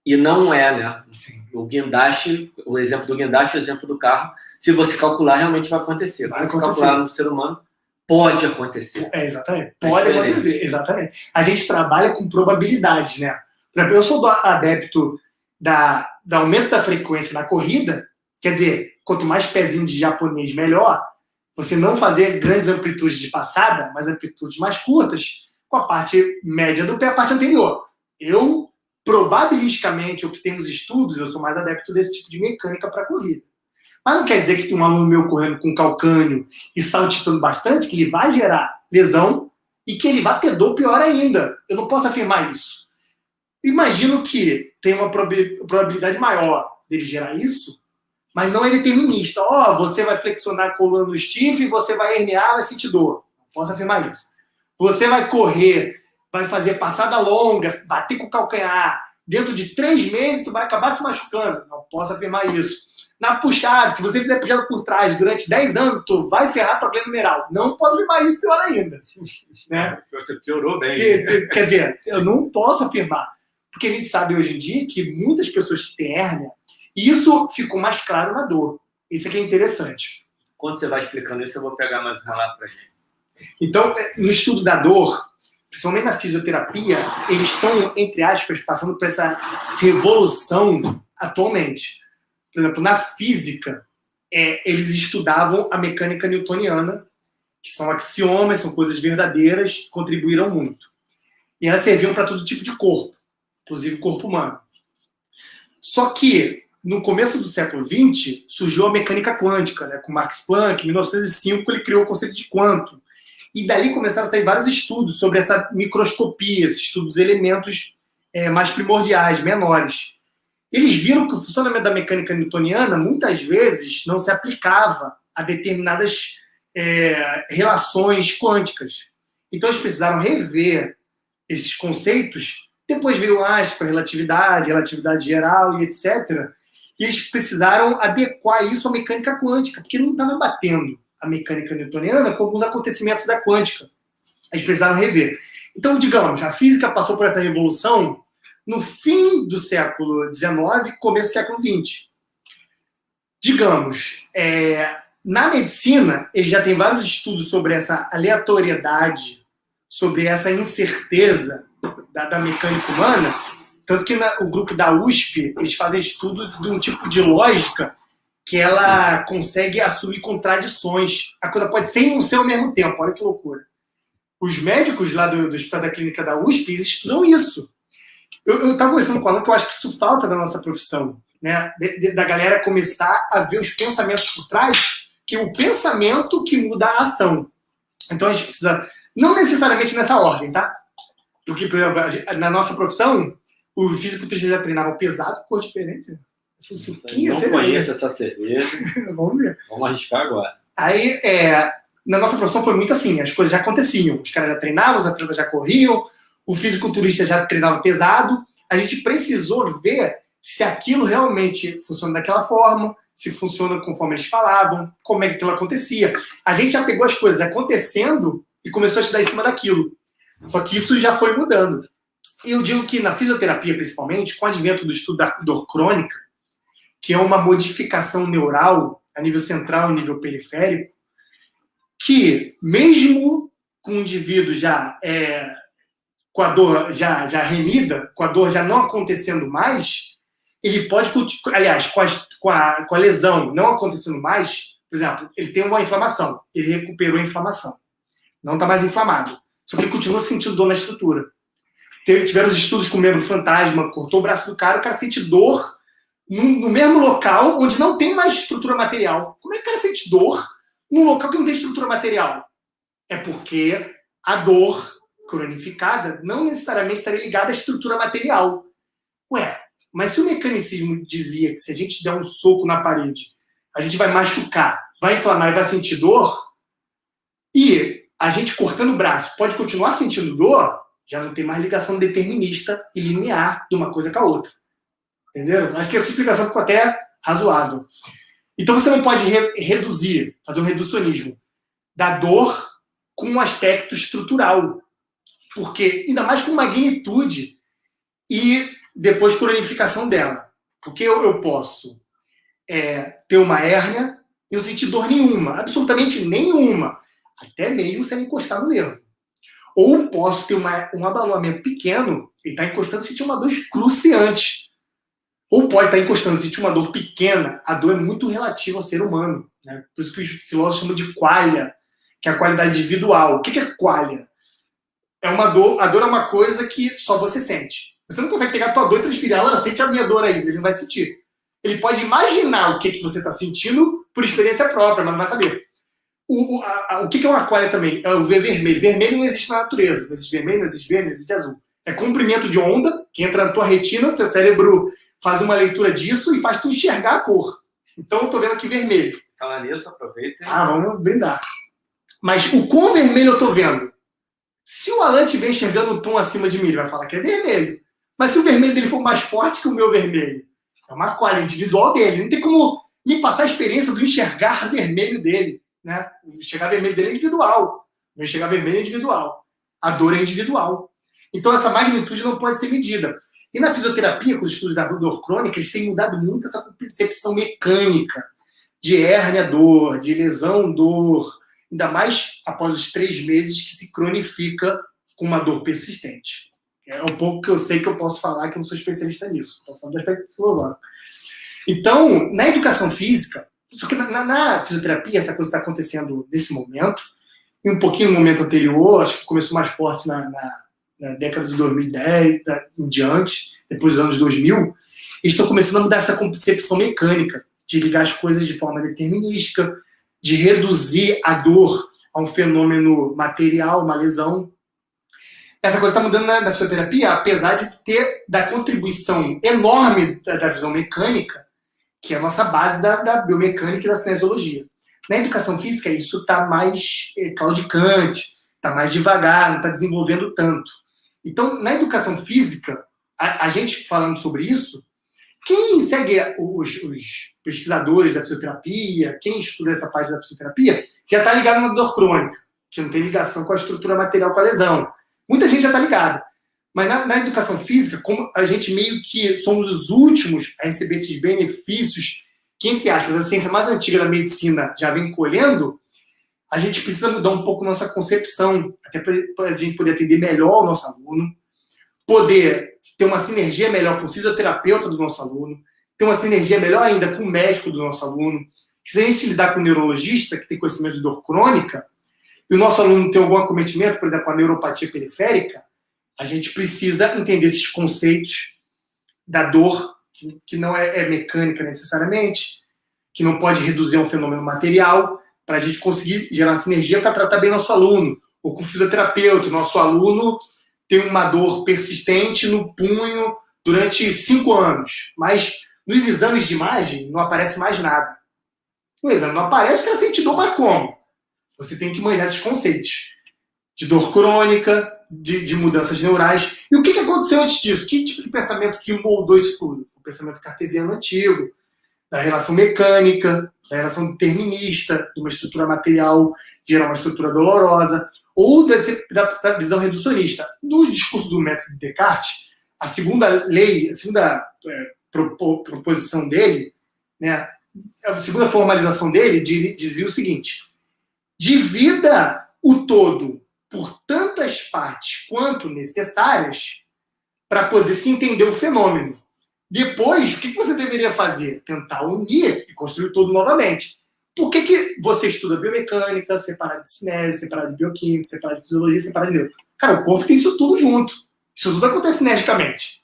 E não é, né? Sim. O guindaste, o exemplo do guindaste, o exemplo do carro, se você calcular, realmente vai acontecer. Se você calcular no ser humano, pode acontecer. Exatamente. Pode acontecer, exatamente. A gente trabalha com probabilidades, né? Eu sou adepto da aumento da frequência na corrida, quer dizer, quanto mais pezinho de japonês, melhor. Você não fazer grandes amplitudes de passada, mas amplitudes mais curtas, com a parte média do pé, a parte anterior. Eu, probabilisticamente, o que tem nos estudos, eu sou mais adepto desse tipo de mecânica para corrida. Mas não quer dizer que tem um aluno meu correndo com calcânio e saltitando bastante, que ele vai gerar lesão e que ele vai ter dor pior ainda. Eu não posso afirmar isso. Imagino que tem uma probabilidade maior dele gerar isso, mas não é determinista. Você vai flexionar a coluna no stiff, você vai herniar, vai sentir dor. Não posso afirmar isso. Você vai correr, vai fazer passada longa, bater com o calcanhar. Dentro de 3 meses, tu vai acabar se machucando. Não posso afirmar isso. Na puxada, se você fizer puxada por trás durante 10 anos, tu vai ferrar tua glândula numeral. Não posso afirmar isso, pior ainda. Né? Você piorou bem. Quer dizer, eu não posso afirmar. Porque a gente sabe hoje em dia que muitas pessoas que têm hérnia, e isso ficou mais claro na dor. Isso aqui é interessante. Quando você vai explicando isso, eu vou pegar mais um relato para gente. Então, no estudo da dor, principalmente na fisioterapia, eles estão, entre aspas, passando por essa revolução atualmente. Por exemplo, na física, eles estudavam a mecânica newtoniana, que são axiomas, são coisas verdadeiras, que contribuíram muito. E elas serviam para todo tipo de corpo, inclusive o corpo humano. Só que, no começo do século XX, surgiu a mecânica quântica, né? Com Max Planck. Em 1905, ele criou o conceito de quantum. E dali começaram a sair vários estudos sobre essa microscopia, esses estudos de elementos mais primordiais, menores. Eles viram que o funcionamento da mecânica newtoniana, muitas vezes, não se aplicava a determinadas relações quânticas. Então, eles precisaram rever esses conceitos. Depois veio Einstein, relatividade geral e etc., e eles precisaram adequar isso à mecânica quântica, porque não estava batendo a mecânica newtoniana com alguns acontecimentos da quântica. Eles precisaram rever. Então, digamos, a física passou por essa revolução no fim do século XIX, começo do século XX. Digamos, na medicina, eles já têm vários estudos sobre essa aleatoriedade, sobre essa incerteza da mecânica humana, tanto que o grupo da USP, eles fazem estudo de um tipo de lógica que ela consegue assumir contradições. A coisa pode ser e não ser ao mesmo tempo, olha que loucura. Os médicos lá do Hospital da Clínica da USP, eles estudam isso. Eu estava conversando com ela que eu acho que isso falta na nossa profissão, né? Da galera começar a ver os pensamentos por trás, que é o pensamento que muda a ação. Então a gente precisa, não necessariamente nessa ordem, tá? Porque, por exemplo, na nossa profissão, o fisiculturista já treinava pesado, cor diferente. Essa suquinha, não conheço essa cerveja. Vamos ver. Vamos arriscar agora. Aí, na nossa profissão foi muito assim, as coisas já aconteciam. Os caras já treinavam, os atletas já corriam, o fisiculturista já treinava pesado. A gente precisou ver se aquilo realmente funciona daquela forma, se funciona conforme eles falavam, como é que aquilo acontecia. A gente já pegou as coisas acontecendo e começou a estudar em cima daquilo. Só que isso já foi mudando. E eu digo que na fisioterapia, principalmente, com o advento do estudo da dor crônica, que é uma modificação neural a nível central e nível periférico, que mesmo com o indivíduo já com a dor já remida, com a dor já não acontecendo mais, ele pode, aliás, com a lesão não acontecendo mais, por exemplo, ele tem uma inflamação, ele recuperou a inflamação, não está mais inflamado, só que ele continua sentindo dor na estrutura. Tiveram os estudos com membro fantasma, cortou o braço do cara, o cara sente dor no mesmo local onde não tem mais estrutura material. Como é que o cara sente dor num local que não tem estrutura material? É porque a dor cronificada não necessariamente estaria ligada à estrutura material. Ué, mas se o mecanicismo dizia que se a gente der um soco na parede, a gente vai machucar, vai inflamar e vai sentir dor, e a gente cortando o braço pode continuar sentindo dor, já não tem mais ligação determinista e linear de uma coisa com a outra. Entenderam? Acho que essa explicação ficou até razoável. Então você não pode reduzir, fazer um reducionismo da dor com um aspecto estrutural. Porque, ainda mais com magnitude e depois cronificação dela. Porque eu posso ter uma hérnia e não sentir dor nenhuma, absolutamente nenhuma, até mesmo se ela encostar no nervo. Ou posso ter um abalamento pequeno e estar encostando e sentir uma dor excruciante. Ou pode estar encostando e sentir uma dor pequena. A dor é muito relativa ao ser humano. Né? Por isso que os filósofos chamam de qualia, que é a qualidade individual. O que é qualia? É uma dor. A dor é uma coisa que só você sente. Você não consegue pegar a tua dor e transferir ela, sente a minha dor aí, ele não vai sentir. Ele pode imaginar o que você está sentindo por experiência própria, mas não vai saber. O que é uma qualia também? É o ver vermelho. Vermelho não existe na natureza. Não existe vermelho, não existe verde, não existe azul. É comprimento de onda que entra na tua retina, teu cérebro faz uma leitura disso e faz tu enxergar a cor. Então eu tô vendo aqui vermelho. Fala nisso, aproveita. Vamos brindar. Mas o quão vermelho eu tô vendo? Se o Alan estiver enxergando um tom acima de mim, ele vai falar que é vermelho. Mas se o vermelho dele for mais forte que o meu vermelho, é uma qualia individual dele. Não tem como me passar a experiência do enxergar vermelho dele. Né? O enxergar vermelho dele é individual. O enxergar vermelho é individual. A dor é individual. Então essa magnitude não pode ser medida. E na fisioterapia, com os estudos da dor crônica, eles têm mudado muito essa concepção mecânica de hérnia-dor, de lesão-dor, ainda mais após os 3 meses que se cronifica com uma dor persistente. É um pouco que eu sei que eu posso falar, que eu não sou especialista nisso. Estou falando do aspecto filosófico. Então, na educação física, só que na fisioterapia, essa coisa está acontecendo nesse momento, e um pouquinho no momento anterior, acho que começou mais forte na década de 2010 em diante, depois dos anos 2000, eles estão começando a mudar essa concepção mecânica, de ligar as coisas de forma determinística, de reduzir a dor a um fenômeno material, uma lesão. Essa coisa está mudando na fisioterapia, apesar de ter da contribuição enorme da visão mecânica, que é a nossa base da biomecânica e da cinesiologia. Na educação física, isso está mais claudicante, está mais devagar, não está desenvolvendo tanto. Então, na educação física, a gente falando sobre isso, quem segue os pesquisadores da fisioterapia, quem estuda essa parte da fisioterapia, já está ligado na dor crônica, que não tem ligação com a estrutura material, com a lesão. Muita gente já está ligada. Mas na educação física, como a gente meio que somos os últimos a receber esses benefícios, que, entre aspas, a ciência mais antiga da medicina já vem colhendo, a gente precisa mudar um pouco nossa concepção, até para a gente poder atender melhor o nosso aluno, poder ter uma sinergia melhor com o fisioterapeuta do nosso aluno, ter uma sinergia melhor ainda com o médico do nosso aluno. Que se a gente lidar com o neurologista, que tem conhecimento de dor crônica, e o nosso aluno tem algum acometimento, por exemplo, a neuropatia periférica, a gente precisa entender esses conceitos da dor, que não é mecânica necessariamente, que não pode reduzir a um fenômeno material, para a gente conseguir gerar uma sinergia para tratar bem nosso aluno, ou com o fisioterapeuta. Nosso aluno tem uma dor persistente no punho durante 5 anos, mas nos exames de imagem não aparece mais nada. No exame não aparece que ela sente dor, mas como? Você tem que manjar esses conceitos de dor crônica, de mudanças neurais. E o que aconteceu antes disso? Que tipo de pensamento que moldou isso tudo? O pensamento cartesiano antigo, da relação mecânica, da relação determinista, de uma estrutura material gerar uma estrutura dolorosa, ou da visão reducionista. No discurso do método de Descartes, a segunda lei, a segunda proposição dele, né, a segunda formalização dele dizia o seguinte: divida o todo por tantas partes quanto necessárias para poder se entender o fenômeno. Depois, o que você deveria fazer? Tentar unir e construir tudo novamente. Por que você estuda biomecânica, separado de cinese, separado de bioquímica, separado de fisiologia, separado de neuro? Cara, o corpo tem isso tudo junto. Isso tudo acontece sinergicamente.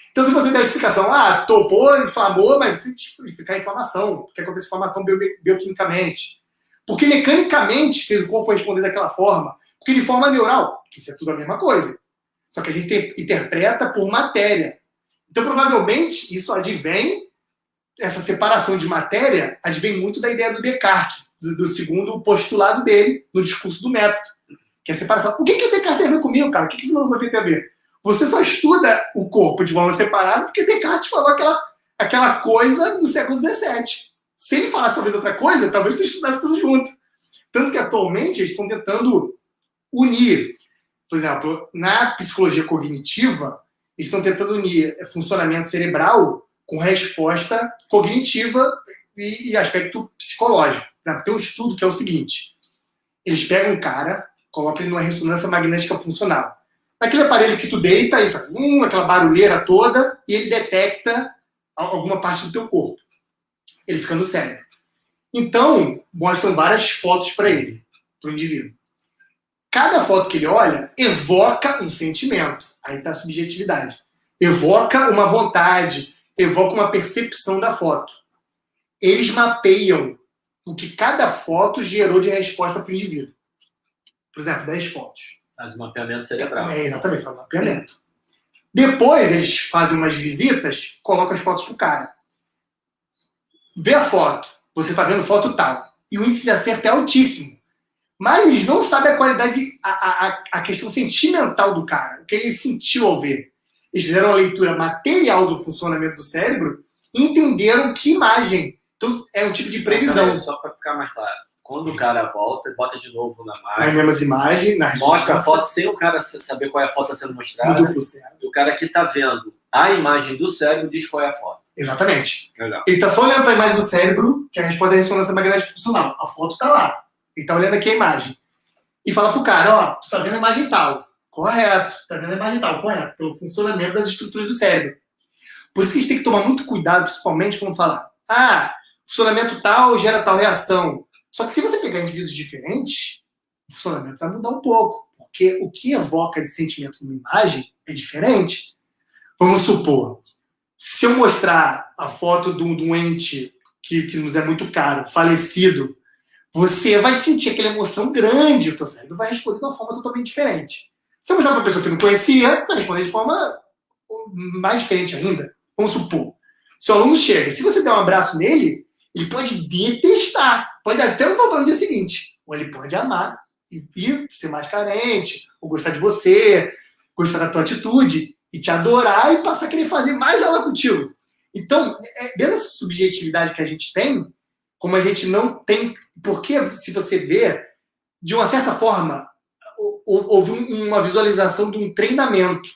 Então, se você der a explicação, topou, inflamou, mas tem que explicar a inflamação, porque acontece inflamação bioquimicamente. Porque mecanicamente fez o corpo responder daquela forma. Porque de forma neural, que isso é tudo a mesma coisa. Só que a gente interpreta por matéria. Então, provavelmente, isso advém, essa separação de matéria, advém muito da ideia do Descartes, do segundo postulado dele, no discurso do método, que é a separação. O que o Descartes tem a ver comigo, cara? O que filosofia tem a ver? Você só estuda o corpo de forma separada porque Descartes falou aquela coisa do século XVII. Se ele falasse talvez outra coisa, talvez tu estudasse tudo junto. Tanto que, atualmente, eles estão tentando unir. Por exemplo, na psicologia cognitiva, eles estão tentando unir funcionamento cerebral com resposta cognitiva e aspecto psicológico. Tem um estudo que é o seguinte. Eles pegam um cara, colocam ele numa ressonância magnética funcional. Naquele aparelho que tu deita, e faz aquela barulheira toda, e ele detecta alguma parte do teu corpo. Ele fica no cérebro. Então, mostram várias fotos para ele, para o indivíduo. Cada foto que ele olha evoca um sentimento. Aí está a subjetividade. Evoca uma vontade, evoca uma percepção da foto. Eles mapeiam o que cada foto gerou de resposta para o indivíduo. Por exemplo, 10 fotos. Faz um mapeamento cerebral. Exatamente, faz um mapeamento. Depois, eles fazem umas visitas, colocam as fotos pro cara. Vê a foto. Você está vendo foto tal. E o índice de acerto é altíssimo. Mas eles não sabem a qualidade, a questão sentimental do cara. O que ele sentiu ao ver. Eles fizeram uma leitura material do funcionamento do cérebro e entenderam que imagem. Então, é um tipo de previsão. Só para ficar mais claro. Quando o cara volta, bota de novo na As máquina. mesmas imagens. Mostra a foto sem o cara saber qual é a foto sendo mostrada. No duplo cérebro. E o cara que está vendo a imagem do cérebro diz qual é a foto. Exatamente. Legal. Ele está só olhando para a imagem do cérebro, que é a resposta da ressonância magnética funcional. A foto está lá. Ele está olhando aqui a imagem. E fala pro cara, tu está vendo a imagem tal. Correto. Está vendo a imagem tal. Correto. Pelo funcionamento das estruturas do cérebro. Por isso que a gente tem que tomar muito cuidado, principalmente, quando falar, funcionamento tal gera tal reação. Só que se você pegar indivíduos diferentes, o funcionamento vai mudar um pouco. Porque o que evoca de sentimento numa imagem é diferente. Vamos supor, se eu mostrar a foto de um ente que nos é muito caro, falecido, você vai sentir aquela emoção grande, o teu cérebro vai responder de uma forma totalmente diferente. Se eu mostrar para uma pessoa que não conhecia, vai responder de forma mais diferente ainda. Vamos supor, se o aluno chega, se você der um abraço nele, ele pode detestar, pode até não voltar no dia seguinte, ou ele pode amar e ser mais carente, ou gostar de você, gostar da tua atitude, e te adorar e passar a querer fazer mais aula contigo. Então, dentro dessa subjetividade que a gente tem, como a gente não tem... Porque, se você vê, de uma certa forma, houve uma visualização de um treinamento.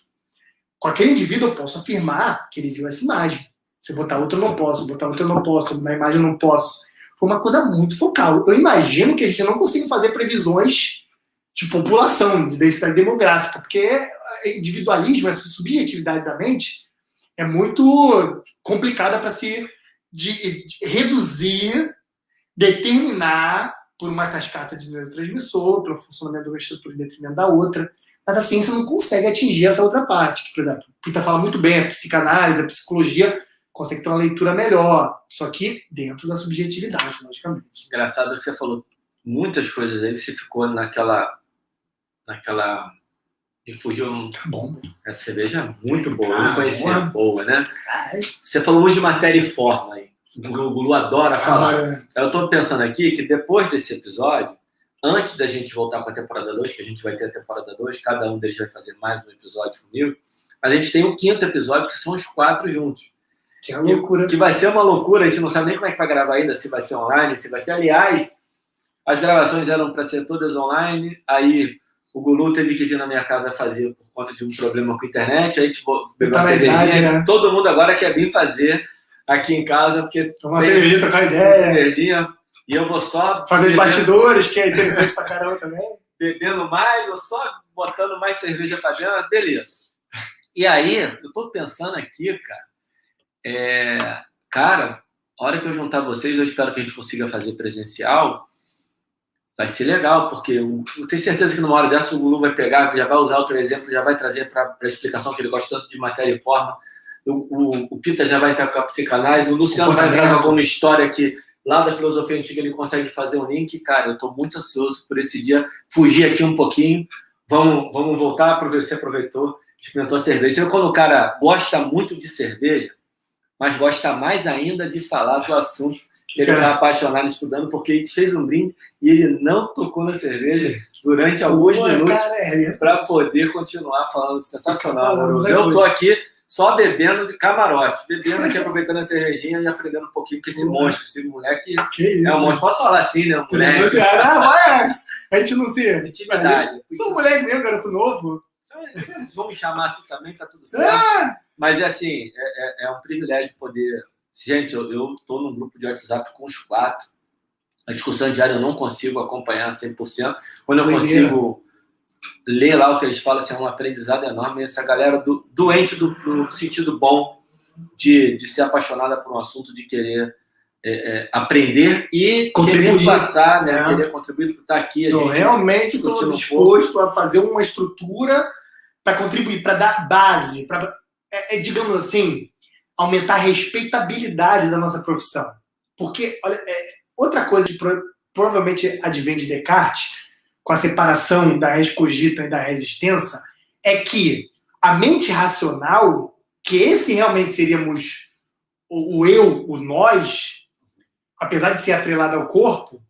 Com aquele indivíduo, eu posso afirmar que ele viu essa imagem. Se eu botar outra, eu não posso. Se eu botar outra, eu não posso. Na imagem, eu não posso. Foi uma coisa muito focal. Eu imagino que a gente não consiga fazer previsões de população, de densidade demográfica, porque individualismo, essa subjetividade da mente, é muito complicada para se reduzir, determinar por uma cascata de neurotransmissor, pelo funcionamento de uma estrutura em detrimento da outra. Mas a ciência não consegue atingir essa outra parte, que, por exemplo, o Pita fala muito bem, a psicanálise, a psicologia consegue ter uma leitura melhor, só que dentro da subjetividade, logicamente. Engraçado, você falou muitas coisas aí, você ficou naquela e fugiu. Tá bom. Essa cerveja é muito boa, eu não conhecia. Boa, né? Você falou muito de matéria e forma aí. O Gulu adora falar. Eu estou pensando aqui que depois desse episódio, antes da gente voltar com a temporada 2, que a gente vai ter a temporada 2, cada um deles vai fazer mais um episódio comigo, a gente tem o 5º episódio, que são os 4 juntos. Que é uma loucura. Que vai ser uma loucura, a gente não sabe nem como é que vai gravar ainda, se vai ser online, se vai ser... Aliás, as gravações eram para ser todas online, aí o Gulu teve que vir na minha casa fazer por conta de um problema com a internet, aí tipo, pegou uma cervejinha, né? Todo mundo agora quer vir fazer aqui em casa, porque... Tomar uma cervejinha, trocar ideia. E eu vou só... fazer os bastidores, que é interessante pra caramba também. Bebendo mais, ou só botando mais cerveja pra dentro, beleza. E aí, eu tô pensando aqui, cara, Cara, a hora que eu juntar vocês, eu espero que a gente consiga fazer presencial. Vai ser legal, porque eu tenho certeza que numa hora dessa o Lulu vai pegar, já vai usar outro exemplo, já vai trazer para a explicação que ele gosta tanto de matéria e forma. O Pita já vai entrar com a psicanálise, o Luciano vai entrar com alguma história que lá da filosofia antiga ele consegue fazer um link. Cara, eu estou muito ansioso por esse dia, fugir aqui um pouquinho, vamos voltar para ver se você aproveitou, experimentou a cerveja. Quando o cara gosta muito de cerveja, mas gosta mais ainda de falar do assunto que ele está apaixonado estudando, porque ele fez um brinde e ele não tocou na cerveja durante alguns minutos para poder continuar falando. Sensacional, amoroso. Eu estou aqui só bebendo de camarote, bebendo aqui, aproveitando a cervejinha e aprendendo um pouquinho com esse monstro, esse moleque é um monstro. Posso falar assim, né? Um moleque. A gente não se... Intimidade. Sou um moleque mesmo, garoto novo. Vamos chamar assim também, tá tudo certo. Mas é assim, é um privilégio poder... Gente, eu estou num grupo de WhatsApp com os 4. A discussão diária eu não consigo acompanhar 100%. Quando eu consigo ler lá o que eles falam, assim, é um aprendizado enorme. Essa galera doente no sentido bom de ser apaixonada por um assunto, de querer aprender e contribuir, querer passar, né? Querer contribuir para estar aqui. Eu realmente estou disposto a fazer uma estrutura para contribuir, para dar base, para, digamos assim, aumentar a respeitabilidade da nossa profissão. Porque, olha, outra coisa que provavelmente advém de Descartes, com a separação da res cogita e da res extensa, é que a mente racional, que esse realmente seríamos o eu, o nós, apesar de ser atrelado ao corpo,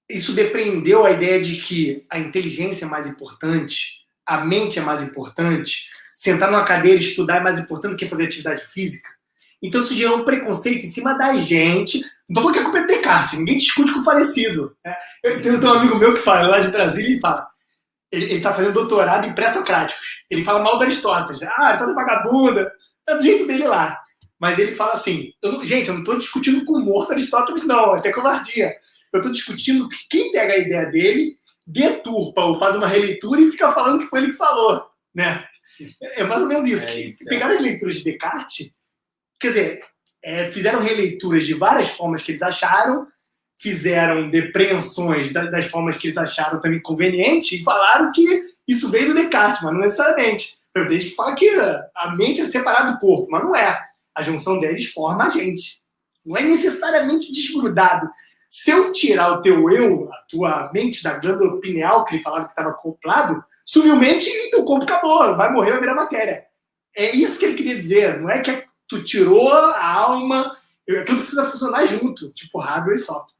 isso depreendeu a ideia de que a inteligência é mais importante, a mente é mais importante, sentar numa cadeira e estudar é mais importante do que fazer atividade física. Então isso gerou um preconceito em cima da gente. Não tô falando que a culpa é de Descartes, ninguém discute com o falecido. Eu tenho um amigo meu que fala, lá de Brasília, e fala, ele tá fazendo doutorado em pré-socráticos. Ele fala mal da Aristóteles. Aristóteles é vagabunda, é do jeito dele lá. Mas ele fala assim, gente, eu não tô discutindo com o morto Aristóteles não, é até covardia. Eu tô discutindo que quem pega a ideia dele, deturpa ou faz uma releitura e fica falando que foi ele que falou, né? É mais ou menos isso. Pegaram as leituras de Descartes, quer dizer, fizeram releituras de várias formas que eles acharam, fizeram depreensões das formas que eles acharam também conveniente e falaram que isso veio do Descartes, mas não necessariamente. Tem gente que fala que a mente é separada do corpo, mas não é. A junção deles forma a gente. Não é necessariamente desgrudado. Se eu tirar o teu eu, a tua mente da glândula pineal, que ele falava que estava acoplado, sumiu mente e teu corpo acabou, vai morrer, vai virar matéria. É isso que ele queria dizer. Não é que tu tirou a alma, aquilo precisa funcionar junto, tipo hardware e software.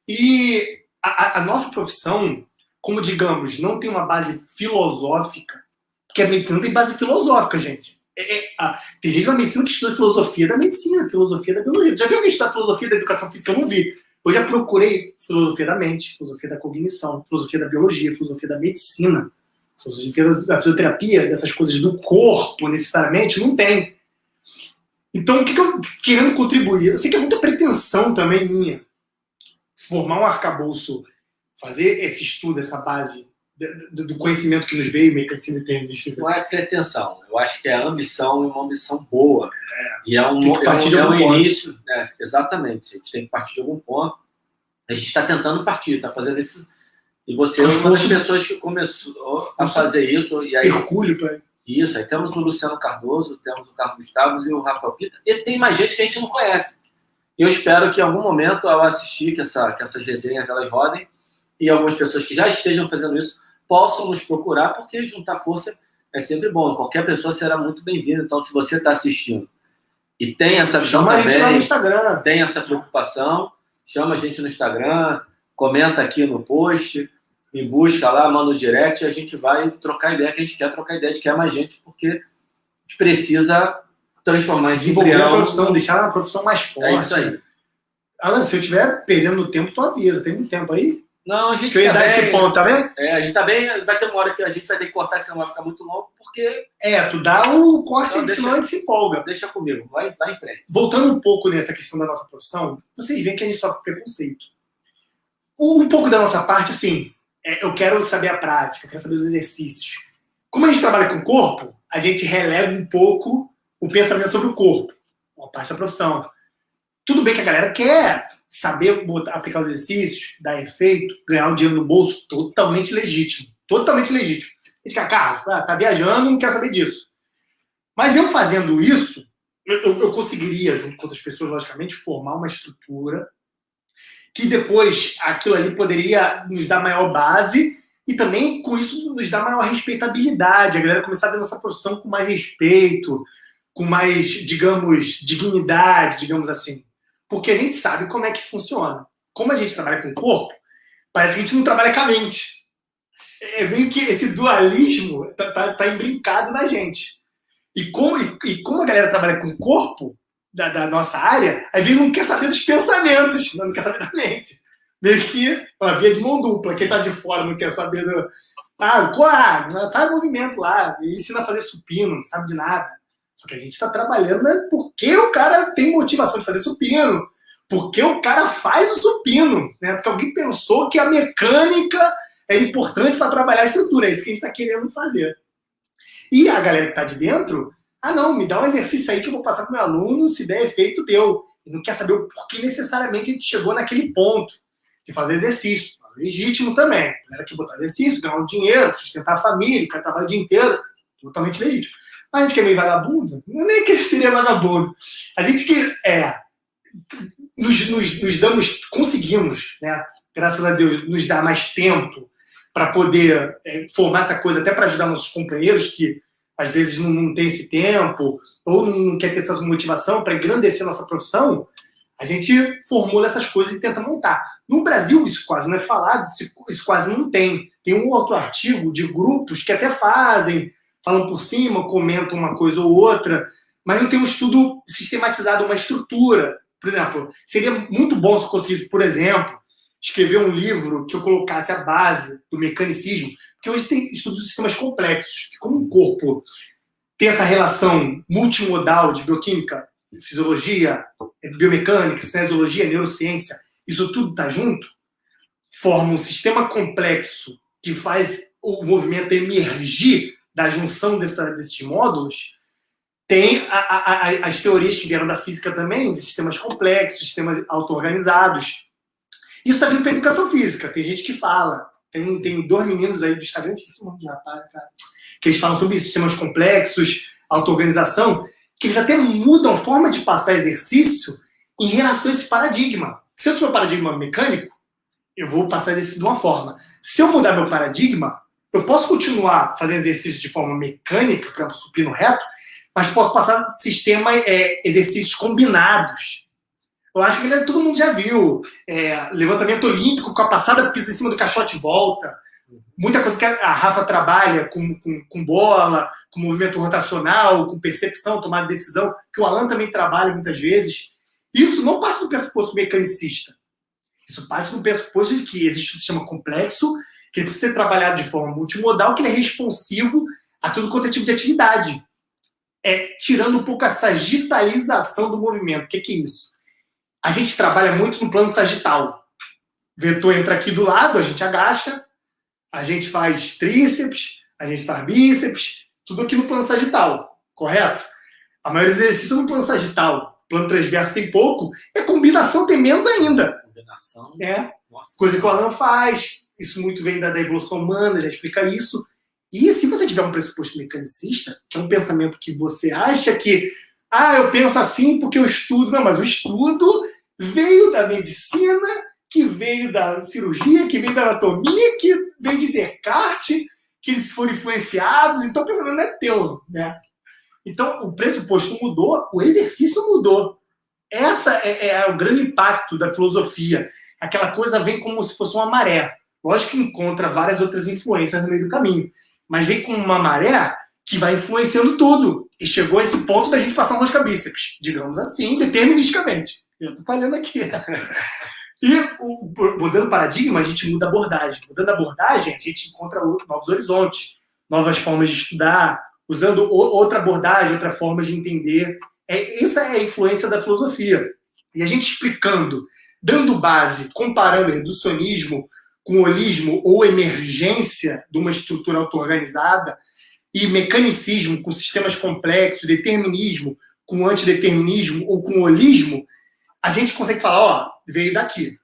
E a nossa profissão, como digamos, não tem uma base filosófica, porque a medicina tem base filosófica, gente. Tem gente na medicina que estuda filosofia da medicina, filosofia da biologia. Já viu alguém estudar filosofia da educação física? Eu não vi. Eu já procurei filosofia da mente, filosofia da cognição, filosofia da biologia, filosofia da medicina, filosofia da fisioterapia, dessas coisas do corpo, necessariamente, não tem. Então, o que eu querendo contribuir? Eu sei que é muita pretensão também minha formar um arcabouço, fazer esse estudo, essa base do conhecimento que nos veio, meio que assim determinista. Não é pretensão, eu acho que é ambição e uma ambição boa. E é um início, exatamente, a gente tem que partir de algum ponto. A gente está tentando partir, está fazendo isso. E você é uma das pessoas que começou a fazer isso. E aí, Hercúleo, pai. Isso, aí temos o Luciano Cardoso, temos o Carlos Gustavo e o Rafael Pita, e tem mais gente que a gente não conhece. Eu espero que em algum momento, ao assistir, que essas resenhas elas rodem, e algumas pessoas que já estejam fazendo isso possam nos procurar, porque juntar força é sempre bom. Qualquer pessoa será muito bem-vinda. Então, se você está assistindo e tem essa visão também, a gente lá no Instagram. Tem essa preocupação, chama a gente no Instagram, comenta aqui no post, me busca lá, manda um direct e a gente vai trocar ideia, que a gente quer trocar ideia de que é mais gente, porque a gente precisa transformar esse desenvolver a profissão, deixar a profissão mais forte. É isso aí. Alan, se eu estiver perdendo tempo, tu avisa. Tem muito tempo aí? Não, a gente tá bem. Esse ponto, tá bem? A gente tá bem. Vai ter uma hora que a gente vai ter que cortar, senão vai ficar muito longo, porque... tu dá o corte, então, senão a gente se empolga. Deixa comigo, vai em frente. Voltando um pouco nessa questão da nossa profissão, vocês veem que a gente sofre preconceito. Um pouco da nossa parte, assim, eu quero saber a prática, eu quero saber os exercícios. Como a gente trabalha com o corpo, a gente releva um pouco o pensamento sobre o corpo, uma parte da profissão. Tudo bem que a galera quer saber aplicar os exercícios, dar efeito, ganhar um dinheiro no bolso, totalmente legítimo. Totalmente legítimo. A gente fica, Carlos, tá viajando, não quer saber disso. Mas eu fazendo isso, eu conseguiria, junto com outras pessoas, logicamente, formar uma estrutura que depois aquilo ali poderia nos dar maior base e também, com isso, nos dar maior respeitabilidade. A galera começar a ver nossa profissão com mais respeito, com mais, digamos, dignidade, digamos assim. Porque a gente sabe como é que funciona. Como a gente trabalha com o corpo, parece que a gente não trabalha com a mente. É meio que esse dualismo tá imbrincado na gente. E como a galera trabalha com o corpo da nossa área, às vezes não quer saber dos pensamentos, não quer saber da mente. Meio que uma via de mão dupla. Quem tá de fora não quer saber do... faz movimento lá, ele ensina a fazer supino, não sabe de nada. Só que a gente está trabalhando, né, porque o cara tem motivação de fazer supino, porque o cara faz o supino, né? Porque alguém pensou que a mecânica é importante para trabalhar a estrutura. É isso que a gente está querendo fazer. E a galera que está de dentro, não, me dá um exercício aí que eu vou passar para o meu aluno, se der efeito, deu. E não quer saber o porquê necessariamente a gente chegou naquele ponto de fazer exercício. Legítimo também. A galera que botar exercício, ganhar um dinheiro, sustentar a família, o cara trabalha o dia inteiro, totalmente legítimo. Mas a gente que é meio vagabundo, nem que seria vagabundo. A gente que conseguimos, né, graças a Deus, nos dar mais tempo para poder formar essa coisa, até para ajudar nossos companheiros que às vezes não tem esse tempo ou não quer ter essa motivação para engrandecer a nossa profissão, a gente formula essas coisas e tenta montar. No Brasil, isso quase não é falado, isso quase não tem. Tem um outro artigo de grupos que até falam por cima, comentam uma coisa ou outra, mas não tem um estudo sistematizado, uma estrutura. Por exemplo, seria muito bom se eu conseguisse, por exemplo, escrever um livro que eu colocasse a base do mecanicismo, porque hoje tem estudos de sistemas complexos, que como o corpo tem essa relação multimodal de bioquímica, fisiologia, biomecânica, cinesiologia, neurociência, isso tudo está junto, forma um sistema complexo que faz o movimento emergir da junção desses módulos. Tem as teorias que vieram da física também, de sistemas complexos, sistemas auto-organizados. Isso está vindo para a educação física. Tem gente que fala. Tem 2 meninos aí do Instagram, que eles falam sobre sistemas complexos, auto-organização, que eles até mudam a forma de passar exercício em relação a esse paradigma. Se eu tiver um paradigma mecânico, eu vou passar exercício de uma forma. Se eu mudar meu paradigma, eu posso continuar fazendo exercício de forma mecânica, por exemplo, supino reto, mas posso passar exercícios combinados. Eu acho que todo mundo já viu. Levantamento olímpico com a passada pisa em cima do caixote e volta. Muita coisa que a Rafa trabalha com bola, com movimento rotacional, com percepção, tomada de decisão, que o Alan também trabalha muitas vezes. Isso não parte do pressuposto mecanicista. Isso parte do pressuposto de que existe um sistema complexo, que ele precisa ser trabalhado de forma multimodal, que ele é responsivo a todo quanto é tipo de atividade. Tirando um pouco a sagitalização do movimento. O que é isso? A gente trabalha muito no plano sagital. O vetor entra aqui do lado, a gente agacha, a gente faz tríceps, a gente faz bíceps, tudo aqui no plano sagital, correto? A maioria dos exercícios no plano sagital. Plano transverso tem pouco, combinação tem menos ainda. Combinação? Nossa. Coisa que o Alan faz, isso muito vem da evolução humana, já explica isso. E se você tiver um pressuposto mecanicista, que é um pensamento que você acha que eu penso assim porque eu estudo. Não, mas o estudo veio da medicina, que veio da cirurgia, que veio da anatomia, que veio de Descartes, que eles foram influenciados. Então o pensamento não é teu, né? Então o pressuposto mudou, o exercício mudou. Essa é o grande impacto da filosofia. Aquela coisa vem como se fosse uma maré. Lógico que encontra várias outras influências no meio do caminho, mas vem como uma maré que vai influenciando tudo. E chegou a esse ponto da gente passar um rosca-bíceps, digamos assim, deterministicamente. Eu estou falhando aqui. E mudando o paradigma, a gente muda a abordagem. Mudando a abordagem, a gente encontra novos horizontes, novas formas de estudar, usando outra abordagem, outra forma de entender. Essa é a influência da filosofia. E a gente explicando, dando base, comparando reducionismo com holismo ou emergência de uma estrutura auto-organizada, e mecanicismo com sistemas complexos, determinismo com antideterminismo ou com holismo, a gente consegue falar, ó, veio daqui.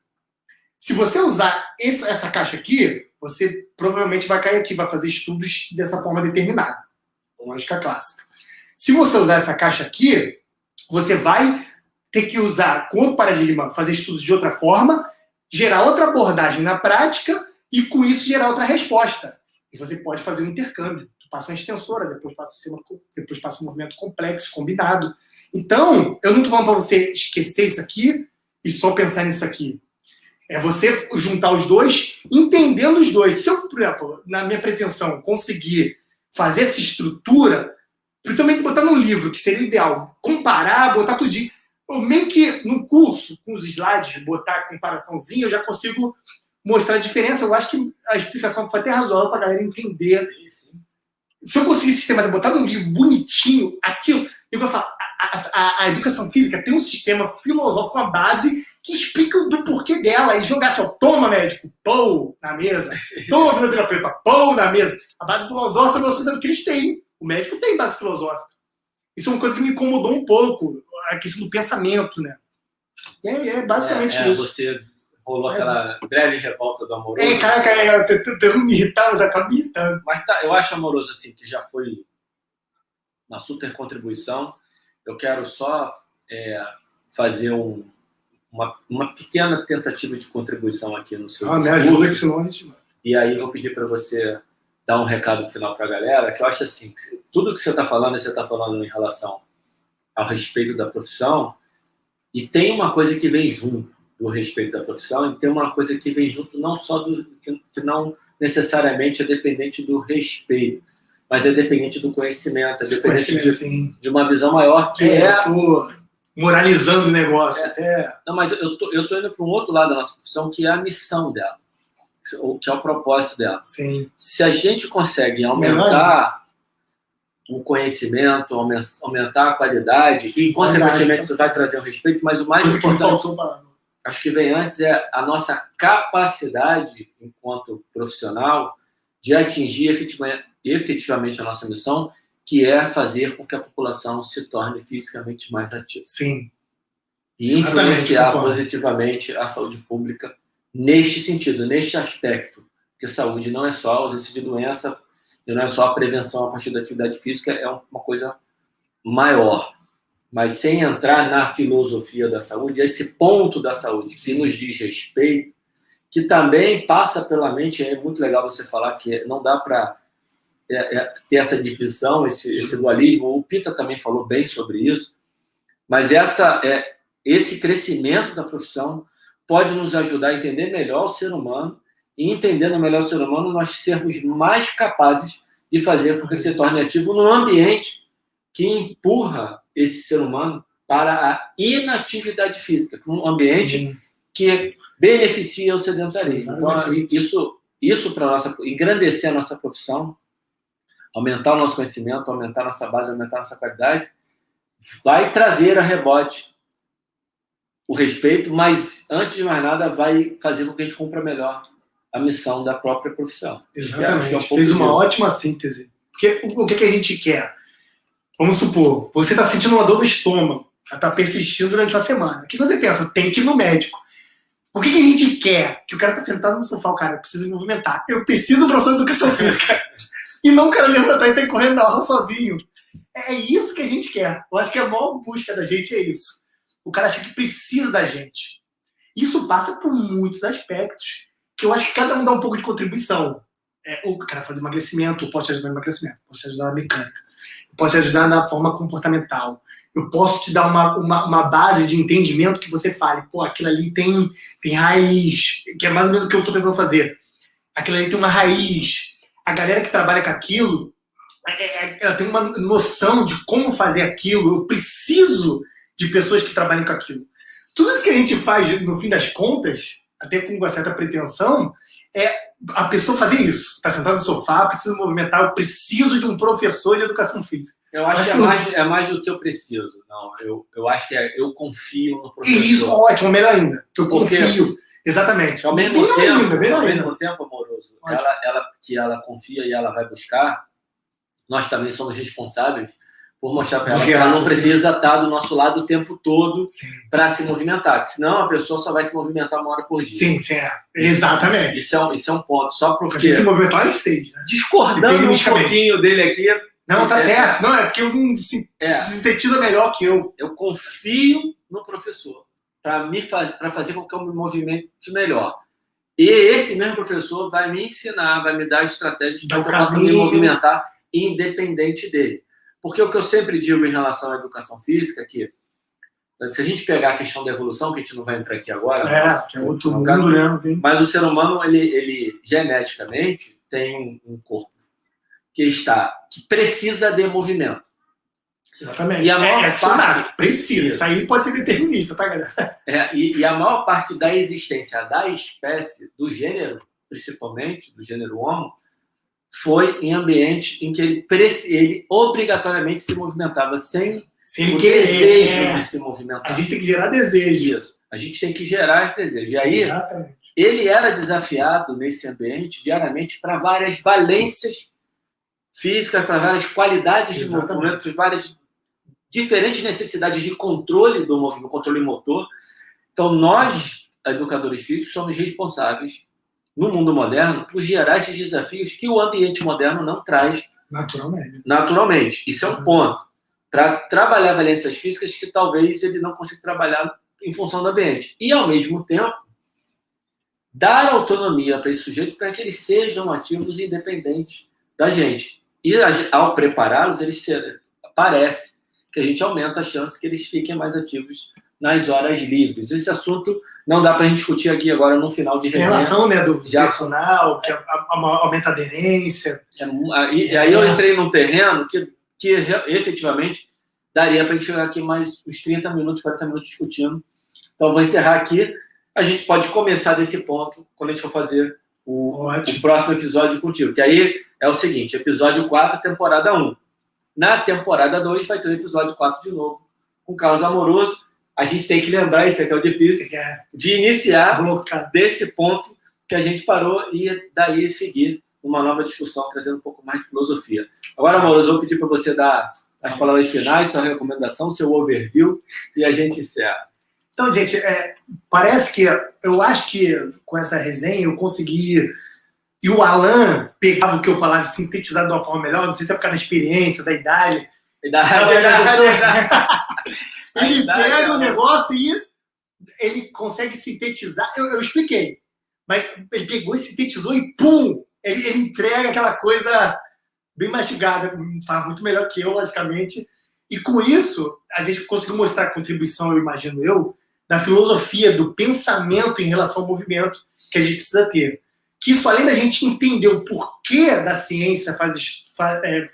Se você usar essa caixa aqui, você provavelmente vai cair aqui, vai fazer estudos dessa forma determinada. Lógica clássica. Se você usar essa caixa aqui, você vai ter que usar, com outro paradigma, fazer estudos de outra forma, gerar outra abordagem na prática e, com isso, gerar outra resposta. E você pode fazer um intercâmbio. Tu passa uma extensora, depois passa um movimento complexo, combinado. Então, eu não estou falando para você esquecer isso aqui e só pensar nisso aqui. É você juntar os dois, entendendo os dois. Se eu, por exemplo, na minha pretensão, conseguir fazer essa estrutura, principalmente botar num livro, que seria o ideal, comparar, botar tudinho. Eu meio que no curso, com os slides, botar a comparaçãozinha, eu já consigo mostrar a diferença. Eu acho que a explicação foi até razoável para a galera entender. Sim. Se eu conseguir sistematizar, botar num livro bonitinho, aquilo, eu vou falar, a educação física tem um sistema filosófico, uma base que explica do porquê dela e jogar assim, ó, toma médico, pô, na mesa, toma fisioterapeuta, pô, na mesa. A base filosófica nós pensamos que eles têm. O médico tem base filosófica. Isso é uma coisa que me incomodou um pouco, a questão do pensamento, né? É basicamente isso. Você rolou aquela breve revolta do amoroso. Caraca, eu tentando me irritar, mas acaba me irritando. Mas tá, eu acho amoroso assim, que já foi uma super contribuição. Eu quero só fazer uma pequena tentativa de contribuição aqui no seu me ajuda que senão a gente... E aí vou pedir para você dar um recado final para a galera, que eu acho assim, que tudo que você está falando em relação ao respeito da profissão, e tem uma coisa que vem junto do respeito da profissão, e tem uma coisa que vem junto não só que não necessariamente é dependente do respeito, mas é dependente do conhecimento, é dependente de uma visão maior que Eu tô moralizando o negócio. Não, mas eu tô indo para um outro lado da nossa profissão, que é a missão dela, que é o propósito dela. Sim. Se a gente consegue aumentar o conhecimento, aumentar a qualidade, e consequentemente isso vai trazer o respeito, mas o mais importante, acho que vem antes, é a nossa capacidade, enquanto profissional, de atingir efetivamente a nossa missão, que é fazer com que a população se torne fisicamente mais ativa. Sim. E influenciar positivamente a saúde pública neste sentido, neste aspecto. Porque saúde não é só a ausência de doença, e não é só a prevenção a partir da atividade física, é uma coisa maior. Mas sem entrar na filosofia da saúde, esse ponto da saúde que nos diz respeito, que também passa pela mente, é muito legal você falar que não dá para ter essa divisão, esse dualismo. O Pita também falou bem sobre isso, mas esse crescimento da profissão pode nos ajudar a entender melhor o ser humano, e entendendo melhor o ser humano, nós sermos mais capazes de fazer com que ele se torne ativo num ambiente que empurra esse ser humano para a inatividade física, um ambiente que beneficia o sedentarismo. Então, isso para engrandecer a nossa profissão, aumentar o nosso conhecimento, aumentar a nossa base, aumentar a nossa qualidade, vai trazer a rebote o respeito, mas, antes de mais nada, vai fazer com que a gente cumpra melhor a missão da própria profissão. Exatamente. Fez uma ótima síntese. Porque o que a gente quer? Vamos supor, você está sentindo uma dor no estômago, já está persistindo durante uma semana. O que você pensa? Tem que ir no médico. O que a gente quer? Que o cara está sentado no sofá, o cara precisa me movimentar. Eu preciso do professor de educação física. E não o cara levantar e sair correndo da aula sozinho. É isso que a gente quer. Eu acho que a maior busca da gente é isso. O cara acha que precisa da gente. Isso passa por muitos aspectos, que eu acho que cada um dá um pouco de contribuição. O cara fala de emagrecimento, eu posso te ajudar no emagrecimento, posso te ajudar na mecânica, eu posso te ajudar na forma comportamental, eu posso te dar uma base de entendimento que você fale, pô, aquilo ali tem raiz, que é mais ou menos o que eu estou tentando fazer. Aquilo ali tem uma raiz. A galera que trabalha com aquilo, ela tem uma noção de como fazer aquilo. Eu preciso de pessoas que trabalhem com aquilo. Tudo isso que a gente faz, no fim das contas, até com uma certa pretensão, é a pessoa fazer isso. Está sentado no sofá, preciso movimentar, eu preciso de um professor de educação física. Eu acho que é mais do que eu preciso. Não, eu acho que eu confio no professor. Isso, ótimo, melhor ainda. Eu confio. Exatamente. Ao mesmo tempo, amoroso, ela confia e ela vai buscar, nós também somos responsáveis por mostrar para ela que ela não precisa estar do nosso lado o tempo todo para se movimentar, senão a pessoa só vai se movimentar 1 hora por dia. Sim, exatamente. Isso é um ponto, só porque... Tem que se movimentar às 6, né? Discordando um pouquinho dele aqui... Não, tá certo. Não, é porque eu não sintetiza melhor que eu. Eu confio no professor para fazer com que eu me movimente melhor. E esse mesmo professor vai me ensinar, vai me dar estratégias para que eu possa me movimentar independente dele. Porque o que eu sempre digo em relação à educação física é que, se a gente pegar a questão da evolução, que a gente não vai entrar aqui agora... que é outro mundo, né? Mas o ser humano, ele geneticamente tem um corpo que precisa de movimento. Exatamente. E a maior parte... Precisa. Isso aí pode ser determinista, tá, galera? E a maior parte da existência da espécie, do gênero, principalmente, do gênero Homo, foi em ambiente em que ele obrigatoriamente se movimentava sem o desejo de se movimentar. A gente tem que gerar desejo. Isso. A gente tem que gerar esse desejo. E aí, exatamente, ele era desafiado nesse ambiente diariamente para várias valências físicas, para várias qualidades de movimento, para várias diferentes necessidades de controle do movimento, controle motor. Então, nós, educadores físicos, somos responsáveis, no mundo moderno, por gerar esses desafios que o ambiente moderno não traz naturalmente. Isso é um ponto. Para trabalhar valências físicas que talvez ele não consiga trabalhar em função do ambiente. E, ao mesmo tempo, dar autonomia para esse sujeito para que eles sejam ativos e independentes da gente. E, ao prepará-los, parece que a gente aumenta a chance que eles fiquem mais ativos nas horas livres. Esse assunto não dá para a gente discutir aqui agora no final de resenha. Em relação, né, do personal, que aumenta a aderência. E aí eu entrei num terreno que efetivamente daria para a gente chegar aqui mais uns 30 minutos, 40 minutos discutindo. Então, vou encerrar aqui. A gente pode começar desse ponto quando a gente for fazer o próximo episódio contigo. Que aí é o seguinte, episódio 4, temporada 1. Na temporada 2 vai ter o episódio 4 de novo, com Caos Amoroso. A gente tem que lembrar, isso aqui é o difícil, de iniciar desse ponto que a gente parou e daí seguir uma nova discussão, trazendo um pouco mais de filosofia. Agora, Amoroso, eu vou pedir para você dar as palavras finais, sua recomendação, seu overview, e a gente encerra. Então, gente, parece que eu acho que com essa resenha eu consegui... E o Alan pegava o que eu falava sintetizado de uma forma melhor, não sei se é por causa da experiência, da idade. Ele pega o negócio e ele consegue sintetizar. Eu expliquei. Mas ele pegou e sintetizou e pum! Ele entrega aquela coisa bem mastigada. Faz muito melhor que eu, logicamente. E com isso, a gente conseguiu mostrar a contribuição, eu imagino da filosofia, do pensamento em relação ao movimento que a gente precisa ter. Que isso, além da gente entender o porquê da ciência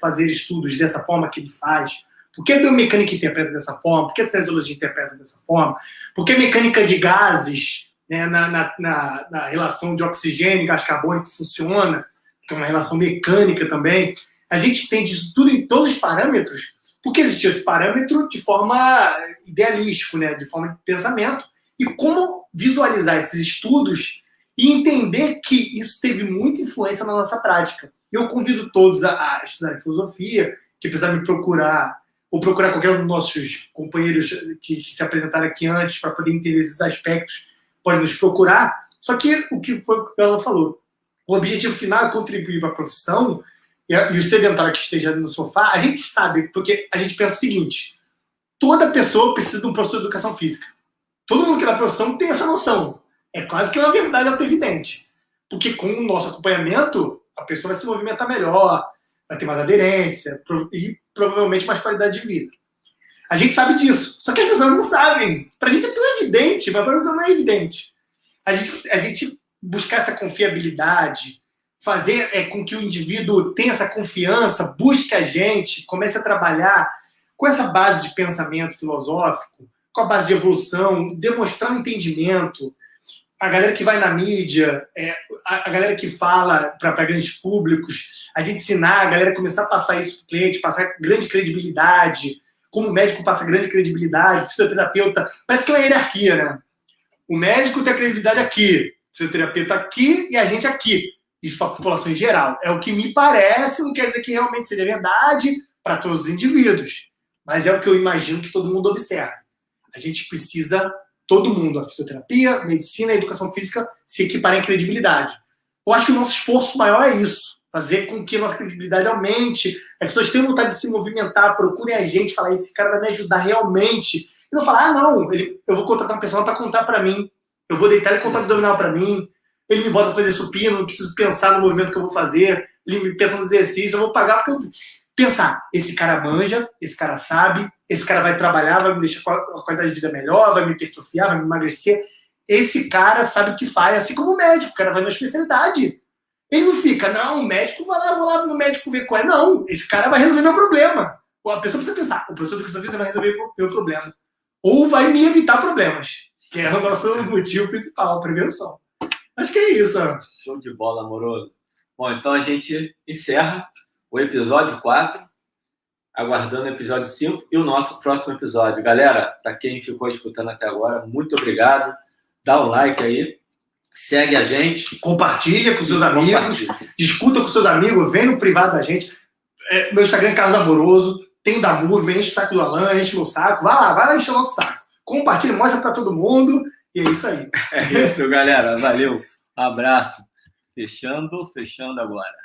fazer estudos dessa forma que ele faz, por que a biomecânica interpreta dessa forma, por que a cinesiologia interpreta dessa forma, por que a mecânica de gases, né, na relação de oxigênio e gás carbônico funciona, que é uma relação mecânica também, a gente entende isso tudo em todos os parâmetros, porque existiu esse parâmetro de forma idealística, né, de forma de pensamento, e como visualizar esses estudos e entender que isso teve muita influência na nossa prática. Eu convido todos a estudar filosofia, que precisar me procurar, ou procurar qualquer um dos nossos companheiros que se apresentaram aqui antes para poder entender esses aspectos, pode nos procurar. Só que o que foi o que ela falou, o objetivo final é contribuir para a profissão, e o sedentário que esteja no sofá, a gente sabe, porque a gente pensa o seguinte, toda pessoa precisa de um professor de educação física. Todo mundo que é da profissão tem essa noção. É quase que uma verdade auto-evidente. Porque com o nosso acompanhamento, a pessoa vai se movimentar melhor, vai ter mais aderência e provavelmente mais qualidade de vida. A gente sabe disso. Só que as pessoas não sabem. Para a gente é tão evidente, mas para a pessoa não é evidente. A gente buscar essa confiabilidade, fazer com que o indivíduo tenha essa confiança, busque a gente, comece a trabalhar com essa base de pensamento filosófico, com a base de evolução, demonstrar um entendimento. A galera que vai na mídia, a galera que fala para grandes públicos, a gente ensinar, a galera começar a passar isso para o cliente, passar grande credibilidade, como o médico passa grande credibilidade, o fisioterapeuta, parece que é uma hierarquia, né? O médico tem a credibilidade aqui, o fisioterapeuta aqui e a gente aqui. Isso para a população em geral. É o que me parece, não quer dizer que realmente seja verdade para todos os indivíduos, mas é o que eu imagino que todo mundo observa. A gente precisa, todo mundo, a fisioterapia, a medicina e a educação física, se equiparem em credibilidade. Eu acho que o nosso esforço maior é isso, fazer com que a nossa credibilidade aumente, as pessoas tenham vontade de se movimentar, procurem a gente, falar, esse cara vai me ajudar realmente. E não falar, não, eu vou contratar uma pessoa para contar para mim, eu vou deitar ele contar abdominal para mim, ele me bota para fazer supino, não preciso pensar no movimento que eu vou fazer, ele me pensa no exercício, eu vou pagar porque eu... Pensar, esse cara manja, esse cara sabe, esse cara vai trabalhar, vai me deixar com a qualidade de vida melhor, vai me hipertrofiar, vai me emagrecer. Esse cara sabe o que faz, assim como o médico, o cara vai na especialidade. Ele não fica, não, o médico, vou lá no médico ver qual é. Não, esse cara vai resolver meu problema. A pessoa precisa pensar, o professor de educação física vai resolver meu problema. Ou vai me evitar problemas, que é o nosso motivo principal, a prevenção. Acho que é isso. Show de bola, Amoroso. Bom, então a gente encerra o episódio 4, aguardando o episódio 5 e o nosso próximo episódio. Galera, para quem ficou escutando até agora, muito obrigado. Dá um like aí, segue a gente. Compartilha com seus amigos, discuta com seus amigos, vem no privado da gente. Meu Instagram é Carlos Amoroso, tem o da Movement, enche o saco do Alan, enche meu saco. Vai lá encher o nosso saco. Compartilha, mostra para todo mundo e é isso aí. É isso, galera. Valeu. Um abraço. Fechando agora.